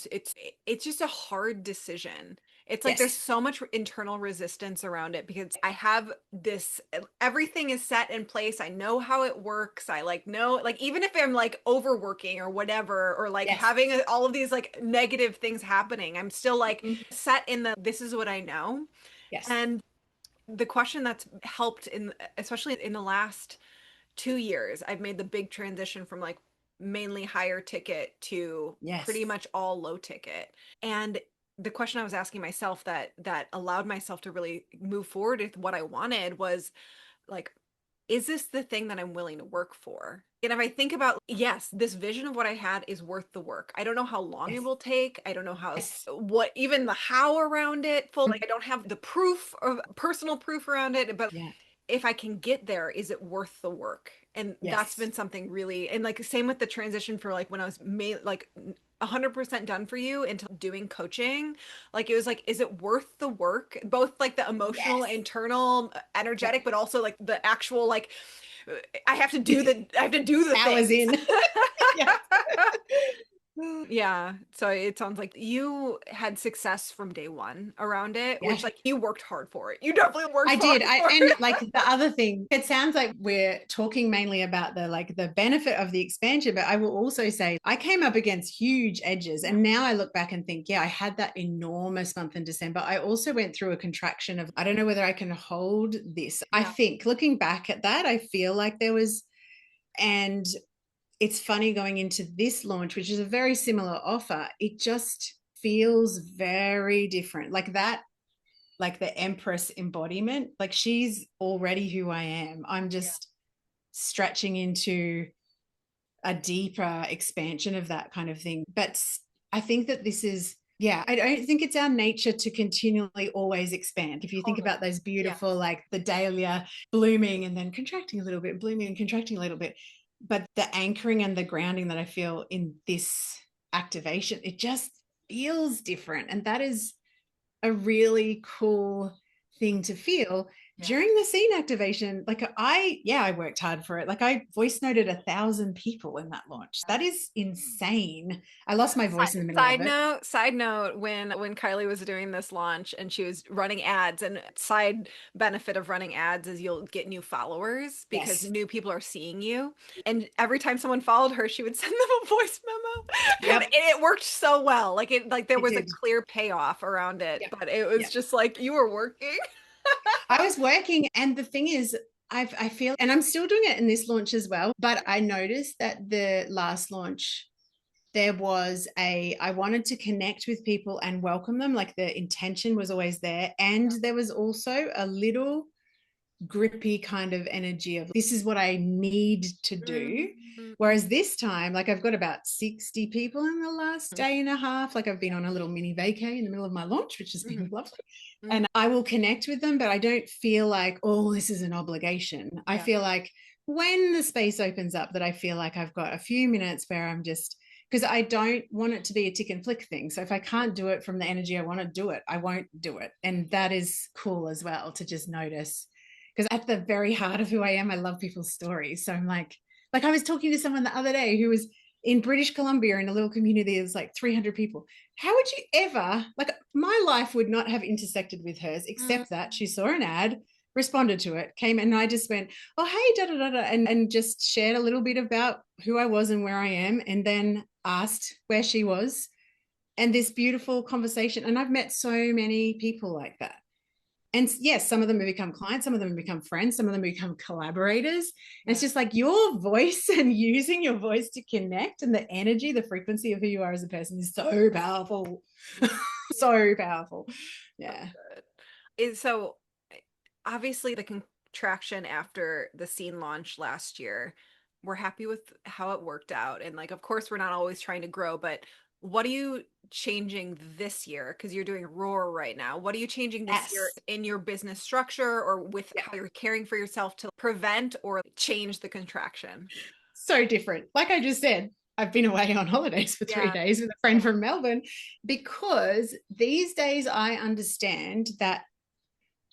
just a hard decision. It's like there's Yes. so much internal resistance around it because I have this everything is set in place. I know how it works. I like know like even if I'm like overworking or whatever or like Yes. having all of these like negative things happening, I'm still like Mhm. set in the this is what I know. Yes. And the question that's helped in especially in the last 2 years, I've made the big transition from like mainly higher ticket to pretty Yes. much all low ticket. And the question I was asking myself that allowed myself to really move forward with what I wanted was like, is this the thing that I'm willing to work for? And if I think about, yes, this vision of what I had is worth the work. I don't know how long it Yes. will take. I don't know how, Yes. what, even the how around it. Full, like, I don't have the proof of personal proof around it, but Yeah. if I can get there, is it worth the work? And that's Yes. been something really, and like same with the transition for like when I was made like 100% done for you into doing coaching. Like it was like, is it worth the work? Both like the emotional, Yes. internal, Yep. energetic, but also like the actual like I have to do the Hours things. in. Yes. Yeah. So it sounds like you had success from day one around it, Yeah. which like you worked hard for it. You definitely worked I hard did. for And it. like the other thing, it sounds like we're talking mainly about the like the benefit of the expansion, but I will also say I came up against huge edges. Yeah. And now I look back and think, yeah, I had that enormous month in December. I also went through a contraction of, I don't know whether I can hold this. I Yeah. think looking back at that, I feel like there was, and it's funny going into this launch, which is a very similar offer, it just feels very different. Like that, like the Empress embodiment, like she's already who I am. I'm Yeah. just stretching into a deeper expansion of that kind of thing. But I think that this is, yeah, I don't think it's our nature to continually always expand. If you think Totally. about those Yeah. beautiful, like the dahlia blooming and then contracting a little bit, blooming and contracting a little bit. But the anchoring and the grounding that I feel in this activation, it just feels different. And that is a really cool thing to feel. Yeah. during the scene activation, like I worked hard for it. Like I voice noted 1,000 people in that launch. That is insane. I lost my voice in the middle of it. Side note, when Kylie was doing this launch and she was running ads, and side benefit of running ads is you'll get new followers because Yes. new people are seeing you. And every time someone followed her, she would send them a voice memo. And Yep. it worked so well. Like there It was a did. clear payoff around it, Yep. but it was Yep. just like you were working. I was working, and the thing is, I feel, and I'm still doing it in this launch as well, but I noticed that the last launch, there was I wanted to connect with people and welcome them. Like the intention was always there. And there was also a little grippy kind of energy of this is what I need to do. Mhm. Whereas this time, like I've got about 60 people in the last day and a half. Like I've been on a little mini vacay in the middle of my launch, which has been Mhm. lovely. Mhm. And I will connect with them, but I don't feel like, oh, this is an obligation. I Yeah. feel like when the space opens up, that I feel like I've got a few minutes where I'm just, because I don't want it to be a tick and flick thing. So if I can't do it from the energy I want to do it, I won't do it. And that is cool as well to just notice, because at the very heart of who I am, I love people's stories. So I'm like I was talking to someone the other day who was in British Columbia in a little community that's like 300 people. How would you ever, like my life would not have intersected with hers, Mhm. except that she saw an ad, responded to it, came, and I just went, oh, hey, da da da da, and just shared a little bit about who I was and where I am, and then asked where she was. And this beautiful conversation. And I've met so many people like that. And yes, some of them have become clients, some of them have become friends, some of them become collaborators. And it's just like your voice and using your voice to connect, and the energy, the frequency of who you are as a person is so powerful. So powerful. So Yeah. good. So obviously the contraction after the scene launch last year, we're happy with how it worked out. And like, of course, we're not always trying to grow, but what are you changing this year? Because you're doing Roar right now. What are you changing this year Yes. in your business structure or with Yeah. how you're caring for yourself to prevent or change the contraction? So different. Like I just said, I've been away on holidays for 3 days with a friend from Melbourne, because these days I understand that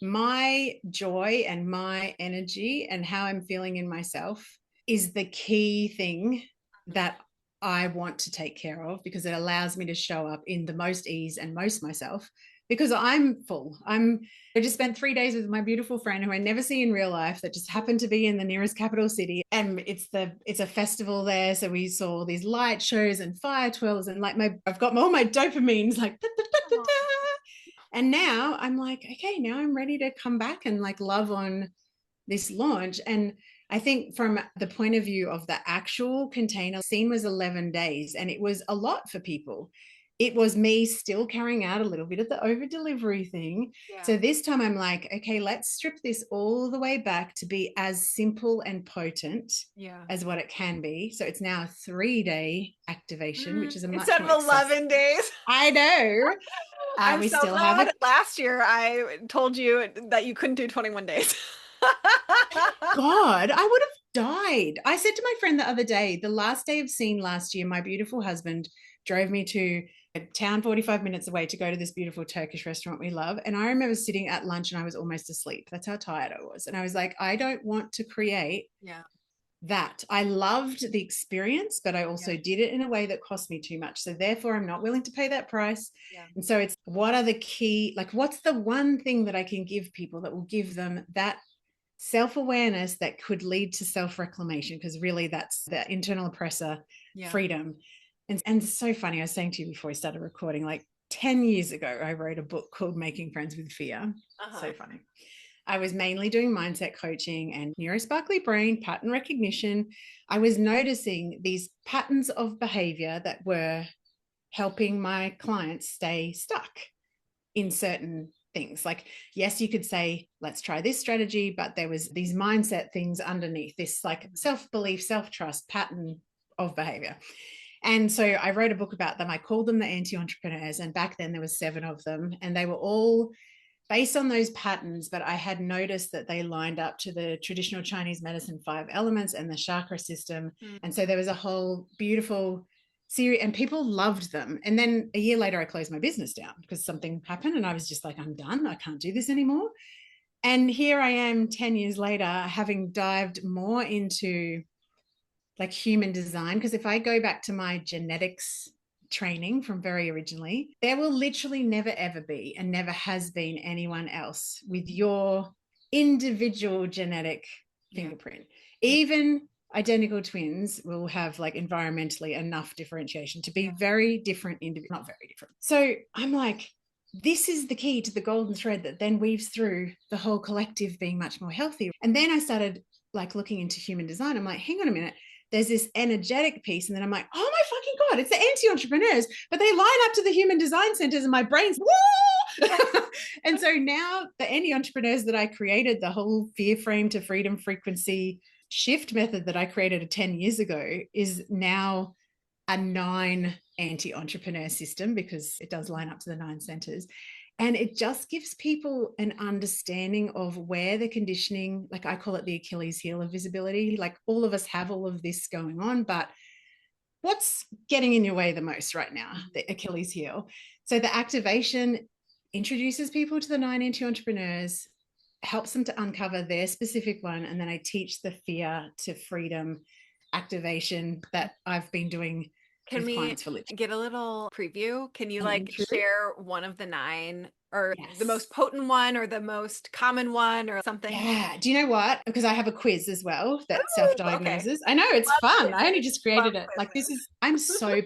my joy and my energy and how I'm feeling in myself is the key thing that I want to take care of, because it allows me to show up in the most ease and most myself, because I'm full. I just spent 3 days with my beautiful friend who I never see in real life, that just happened to be in the nearest capital city. And it's a festival there. So we saw these light shows and fire twirls, and like I've got all my dopamines like da, da, da, da, Aw. da. And now I'm like, okay, now I'm ready to come back and like love on this launch. And I think from the point of view of the actual container scene was 11 days, and it was a lot for people. It was me still carrying out a little bit of the over delivery thing. Yeah. So this time I'm like, okay, let's strip this all the way back to be as simple and potent Yeah. as what it can be. So it's now a 3-day activation, which is a much Instead of more accessible. 11 days. I know. I'm We so still have glad a last year I told you that you couldn't do 21 days. God, I would have died. I said to my friend the other day, the last day of scene last year, my beautiful husband drove me to a town 45 minutes away to go to this beautiful Turkish restaurant we love. And I remember sitting at lunch and I was almost asleep. That's how tired I was. And I was like, I don't want to create Yeah. that. I loved the experience, but I also Yeah. did it in a way that cost me too much. So therefore, I'm not willing to pay that price. Yeah. And so it's, what are the key, like, what's the one thing that I can give people that will give them that self-awareness that could lead to self-reclamation? Because really that's the internal oppressor Yeah. freedom. And it's so funny, I was saying to you before we started recording, like 10 years ago I wrote a book called Making Friends with Fear. So funny. I was mainly doing mindset coaching and neuro-sparkly brain pattern recognition. I was noticing these patterns of behavior that were helping my clients stay stuck in certain things. Like, yes, you could say, let's try this strategy, but there was these mindset things underneath this, like self-belief, self-trust pattern of behavior. And so I wrote a book about them. I called them the anti-entrepreneurs. And back then there was 7 of them, and they were all based on those patterns, but I had noticed that they lined up to the traditional Chinese medicine 5 elements and the chakra system. Mm. And so there was a whole beautiful series, and people loved them. And then a year later, I closed my business down because something happened, and I was just like, I'm done. I can't do this anymore. And here I am 10 years later, having dived more into like human design. Because if I go back to my genetics training from very originally, there will literally never, ever be, and never has been, anyone else with your individual genetic fingerprint. Even identical twins will have like environmentally enough differentiation to be very different, not very different. So I'm like, this is the key to the golden thread that then weaves through the whole collective being much more healthy. And then I started like looking into human design. I'm like, hang on a minute. There's this energetic piece. And then I'm like, oh my fucking God, it's the anti-entrepreneurs, but they line up to the human design centers and my brain's, woo! And so now the anti-entrepreneurs that I created, the whole fear frame to freedom frequency shift method that I created 10 years ago, is now a 9 anti-entrepreneur system, because it does line up to the 9 centers. And it just gives people an understanding of where the conditioning, like I call it the Achilles heel of visibility. Like all of us have all of this going on, but what's getting in your way the most right now? The Achilles heel. So the activation introduces people to the 9 anti-entrepreneurs, helps them to uncover their specific one. And then I teach the fear to freedom activation that I've been doing. Can we get a little preview? Can you like share one of the 9, or the most potent one, or the most common one, or something? Yeah. Do you know what? Because I have a quiz as well that self-diagnoses. I know, it's fun. I only just created it. Like I'm so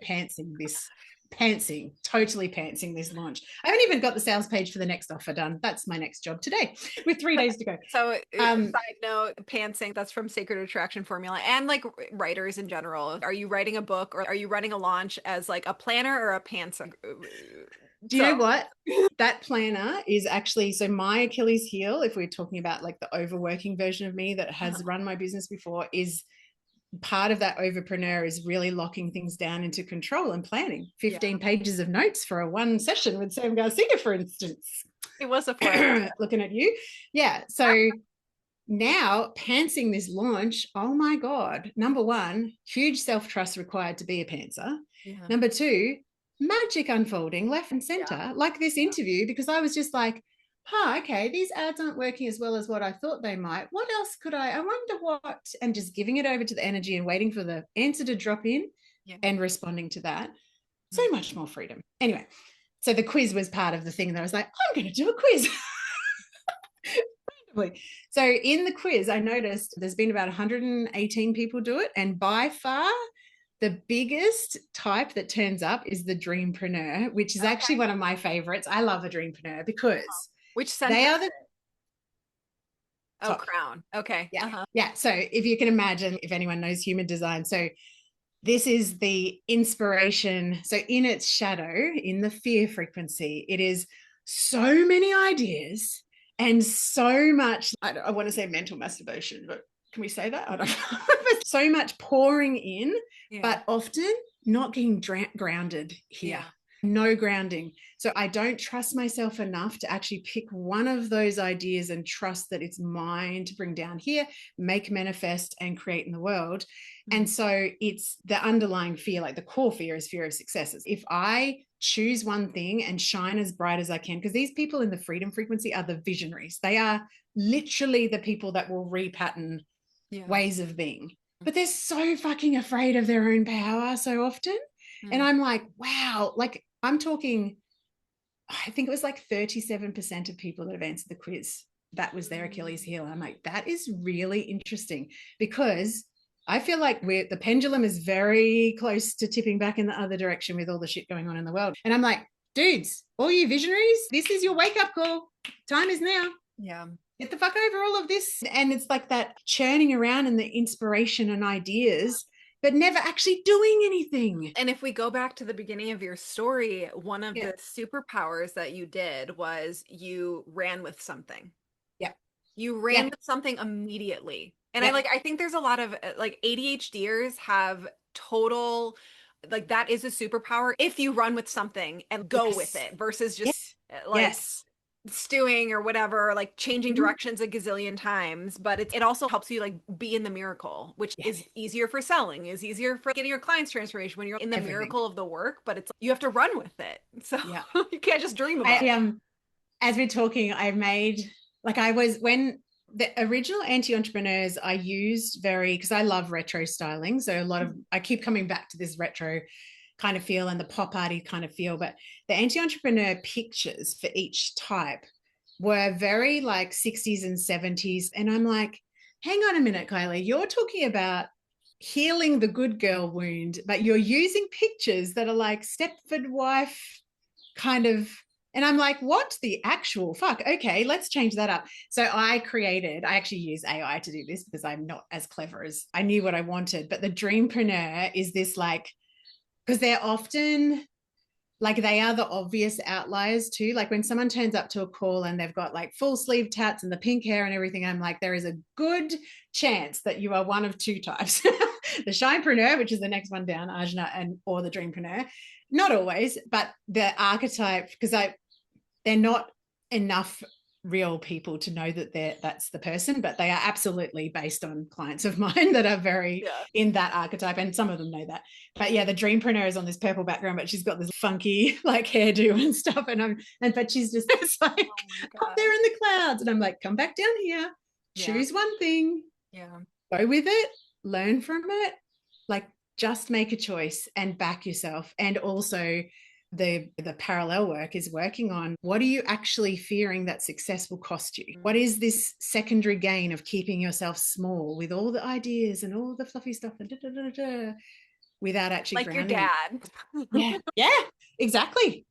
totally pantsing this launch. I haven't even got the sales page for the next offer done. That's my next job today with 3 days to go. So side note, pantsing, that's from Sacred Attraction Formula, and like writers in general. Are you writing a book, or are you running a launch as like a planner or a pantser? Do you know what? That planner is actually, so my Achilles heel, if we're talking about like the overworking version of me that has run my business before, is part of that overpreneur is really locking things down into control and planning. 15 pages of notes for a 1 session with Sam Garcia, for instance. It was a fun. Looking at you. Yeah. So now pantsing this launch, oh my God. Number 1, huge self-trust required to be a pantser. Number 2, magic unfolding left and center, like this interview, because I was just like, okay, these ads aren't working as well as what I thought they might. What else could I wonder what, and just giving it over to the energy and waiting for the answer to drop in and responding to that. So much more freedom. Anyway, so the quiz was part of the thing that I was like, I'm going to do a quiz. So in the quiz, I noticed there's been about 118 people do it. And by far, the biggest type that turns up is the dreampreneur, which is actually one of my favorites. I love a dreampreneur because which center? They are the crown. Okay. Yeah. Yeah. So if you can imagine, if anyone knows human design, so this is the inspiration. So in its shadow, in the fear frequency, it is so many ideas and so much, I want to say mental masturbation, but can we say that? I don't know. So much pouring in, but often not getting grounded here. No grounding. So I don't trust myself enough to actually pick one of those ideas and trust that it's mine to bring down here, make manifest and create in the world. And so it's the underlying fear, like the core fear is fear of successes. If I choose one thing and shine as bright as I can, because these people in the freedom frequency are the visionaries. They are literally the people that will repattern ways of being. But they're so fucking afraid of their own power so often. And I'm like, wow, like I'm talking, I think it was like 37% of people that have answered the quiz, that was their Achilles heel. I'm like, that is really interesting, because I feel like the pendulum is very close to tipping back in the other direction with all the shit going on in the world. And I'm like, dudes, all you visionaries, this is your wake-up call. Time is now. Yeah. Get the fuck over all of this. And it's like that churning around and the inspiration and ideas, but never actually doing anything. And if we go back to the beginning of your story, one of the superpowers that you did was you ran with something. Yeah. You ran with something immediately. And I think there's a lot of like ADHDers have total, like that is a superpower if you run with something and go with it versus just like stewing or whatever, like changing directions a gazillion times. But it also helps you like be in the miracle, which is easier for selling, is easier for getting your clients transformation when you're in the miracle of the work, but it's you have to run with it. So you can't just dream about it. As we're talking, I made Like I was, when the original anti-entrepreneurs I used very, because I love retro styling. So a lot of, I keep coming back to this retro kind of feel and the pop arty kind of feel, but the anti-entrepreneur pictures for each type were very like 60s and 70s. And I'm like, hang on a minute, Kylie, you're talking about healing the good girl wound, but you're using pictures that are like Stepford wife kind of, and I'm like, what the actual fuck? Okay, let's change that up. So I actually use AI to do this because I'm not as clever as I knew what I wanted. But the dreampreneur is this like, because they're often like they are the obvious outliers too. Like when someone turns up to a call and they've got like full sleeve tats and the pink hair and everything, I'm like, there is a good chance that you are one of two types. The shinepreneur, which is the next one down, Ajna, and or the dreampreneur. Not always, but the archetype, because they're not enough real people to know that that's the person, but they are absolutely based on clients of mine that are very in that archetype, and some of them know that. But yeah, the dreampreneur is on this purple background, but she's got this funky like hairdo and stuff, but she's just it's like up there in the clouds, and I'm like, come back down here, choose one thing, go with it, learn from it, like just make a choice and back yourself. And also the parallel work is working on what are you actually fearing that success will cost you? What is this secondary gain of keeping yourself small with all the ideas and all the fluffy stuff and without actually like grounding your dad. yeah, exactly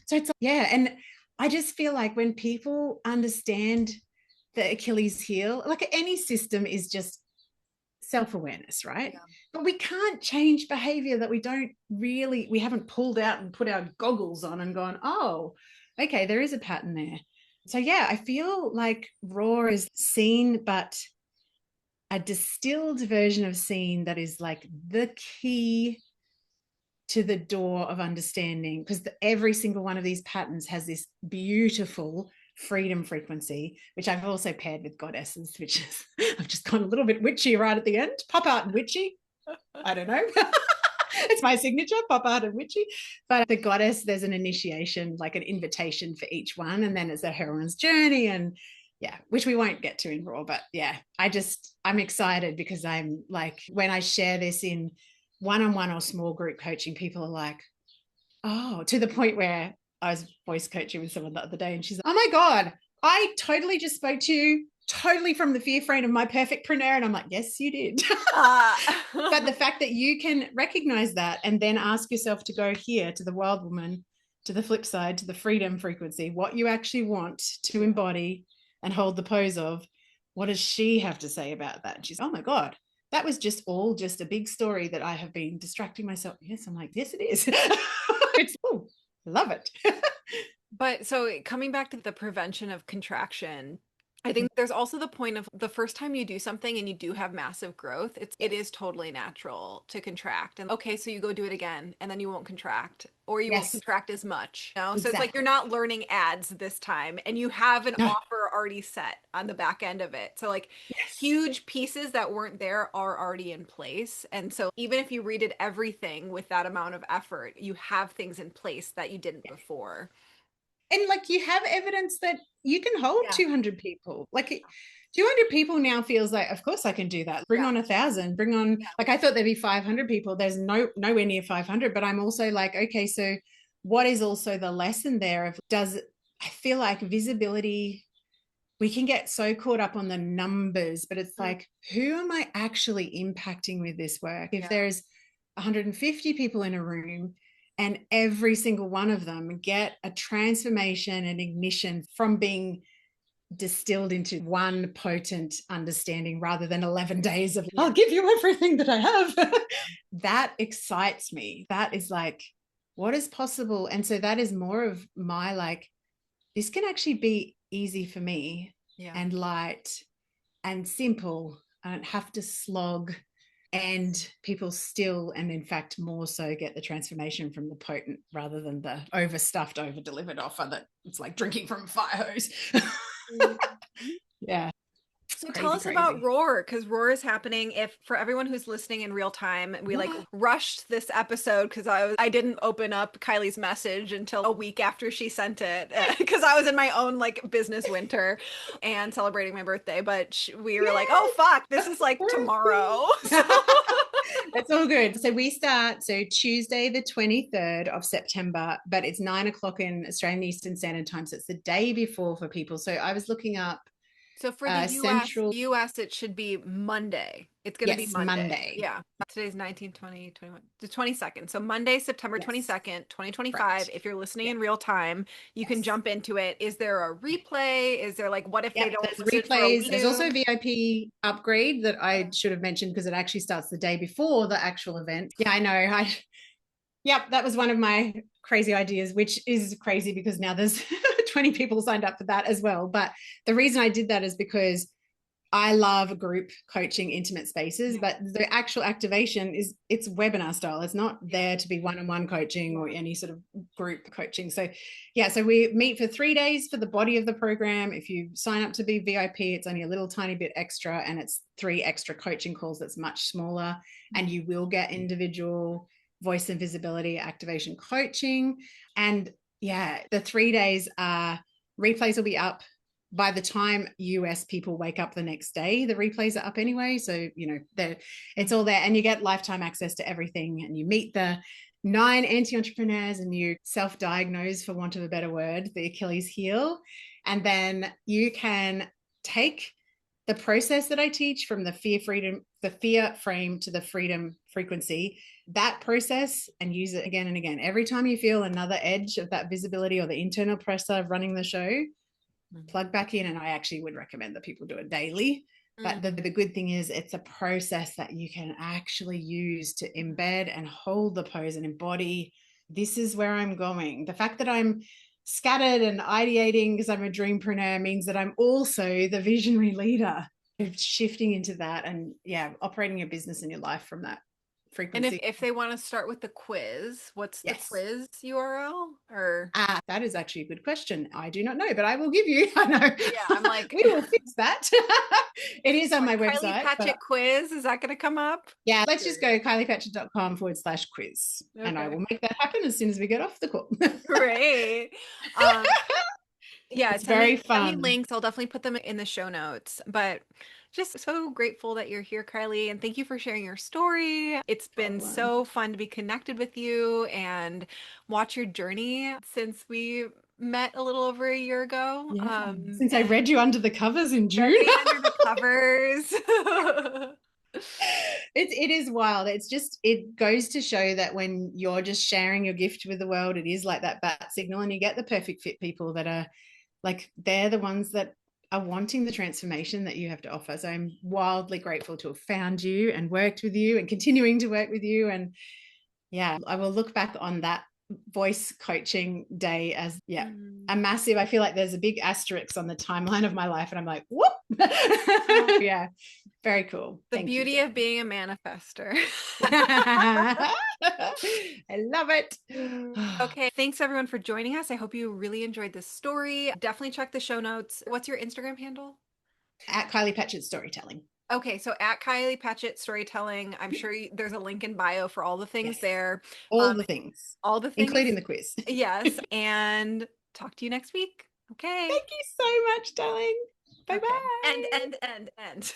so it's yeah. And I just feel like when people understand the Achilles heel, like any system is just self-awareness, right? But we can't change behavior that we haven't pulled out and put our goggles on and gone, oh, okay, there is a pattern there. So yeah, I feel like raw is seen, but a distilled version of seen that is like the key to the door of understanding, because every single one of these patterns has this beautiful freedom frequency, which I've also paired with goddesses, which is I've just gone a little bit witchy right at the end. Pop art and witchy. I don't know. It's my signature, pop art and witchy. But the goddess, there's an initiation, like an invitation for each one. And then it's a heroine's journey. And yeah, which we won't get to in raw. But yeah, I'm excited because I'm like, when I share this in one-on-one or small group coaching, people are like, oh, to the point where I was voice coaching with someone the other day and she's like, oh my God, I totally just spoke to you totally from the fear frame of my perfectpreneur. And I'm like, yes, you did. But the fact that you can recognize that and then ask yourself to go here to the wild woman, to the flip side, to the freedom frequency, what you actually want to embody and hold the pose of, what does she have to say about that? And she's, oh my God, that was just a big story that I have been distracting myself. Yes, I'm like, yes, it is. It's love it. But so coming back to the prevention of contraction, I think there's also the point of the first time you do something and you do have massive growth, it is totally natural to contract. And okay, so you go do it again and then you won't contract or you won't contract as much. You know? So it's like you're not learning ads this time and you have an offer already set on the back end of it. So like huge pieces that weren't there are already in place. And so even if you redid everything with that amount of effort, you have things in place that you didn't before. And like you have evidence that you can hold 200 people. Like 200 people now feels like, of course I can do that. Bring on 1,000, bring on, like I thought there'd be 500 people. There's nowhere near 500, but I'm also like, okay, so what is also the lesson there of I feel like visibility, we can get so caught up on the numbers, but it's like, who am I actually impacting with this work? If there's 150 people in a room, and every single one of them get a transformation and ignition from being distilled into one potent understanding rather than 11 days of, I'll give you everything that I have. That excites me. That is like, what is possible? And so that is more of my like, this can actually be easy for me and light and simple. I don't have to slog. And people still, and in fact more so, get the transformation from the potent rather than the overstuffed, over-delivered offer that it's like drinking from a fire hose. Yeah. So tell Crazy, us about crazy. Roar, because Roar is happening. If for everyone who's listening in real time, we like Yeah. rushed this episode because I didn't open up Kylie's message until a week after she sent it because I was in my own like business winter and celebrating my birthday. But we were like, oh fuck, this is like tomorrow. So That's all good. So we start Tuesday, the 23rd of September, but it's 9 o'clock in Australian Eastern Standard Time. So it's the day before for people. So I was looking up So for the Central. US it should be Monday. It's going to be Yes, Monday. Monday. Yeah. Today's 19, 20, 21, the 22nd. So Monday, September Yes, 22nd, 2025. correct. If you're listening Yeah. in real time, you can Yes. jump into it. Is there a replay? Is there like what if they Yep, don't there's listen for a replays. week? There's also a VIP upgrade that I Okay. should have mentioned because it actually starts the day before the actual event. Yeah, I know. Yep, that was one of my crazy ideas, which is crazy because now there's 20 people signed up for that as well. But the reason I did that is because I love group coaching, intimate spaces, Yeah. but the actual activation it's webinar style. It's not Yeah. there to be one-on-one coaching or Yeah. any sort of group coaching. So yeah, so we meet for 3 days for the body of the program. If you sign up to be VIP, it's only a little tiny bit extra, and it's 3 extra coaching calls that's much smaller, and you will get individual voice and visibility activation coaching. And yeah, the 3 days are replays will be up by the time US people wake up the next day. The replays are up anyway, so it's all there, and you get lifetime access to everything, and you meet the 9 anti-entrepreneurs, and you self-diagnose, for want of a better word, the Achilles heel, and then you can take the process that I teach from the fear frame to the freedom frequency, that process, and use it again and again. Every time you feel another edge of that visibility or the internal pressure of running the show, plug back in. And I actually would recommend that people do it daily. But the good thing is it's a process that you can actually use to embed and hold the pose and embody. This is where I'm going. The fact that I'm scattered and ideating because I'm a dreampreneur means that I'm also the visionary leader. Shifting into that and operating your business and your life from that And frequency. if they want to start with the quiz, what's the Yes. quiz URL? Or That is actually a good question. I do not know, but I will give you. I know. yeah, I'm like We will fix that. It is on my like Kylie website. But Patchett quiz. Is that going to come up? yeah, let's just go kyliepatchett.com/quiz. And I Okay. will make that happen as soon as we get off the call. Great. Um, yeah, It's very send me fun. links. I'll definitely put them in the show notes. But just so grateful that you're here, Kylie, and thank you for sharing your story. It's been Problem. so fun to be connected with you and watch your journey since we met a little over a year ago. Yeah. Since I And read you under the covers in read June. me under the covers. It is wild. It goes to show that when you're just sharing your gift with the world, it is like that bat signal, and you get the perfect fit people that are like, they're the ones that are wanting the transformation that you have to offer. So I'm wildly grateful to have found you and worked with you and continuing to work with you. And yeah, I will look back on that voice coaching day as a massive, I feel like there's a big asterisk on the timeline of my life, and I'm like, whoop. Yeah, very cool. The Thank you, beauty of being a manifester. I love it. Okay, thanks everyone for joining us. I hope you really enjoyed this story. Definitely check the show notes. What's your Instagram handle? At Kylie Patchett Storytelling. Okay, so at Kylie Patchett Storytelling, I'm sure there's a link in bio for all the things Yes, there. all the things, All the things, including the quiz. yes, and talk to you next week. Okay. Thank you so much, darling. Bye Okay. bye. End.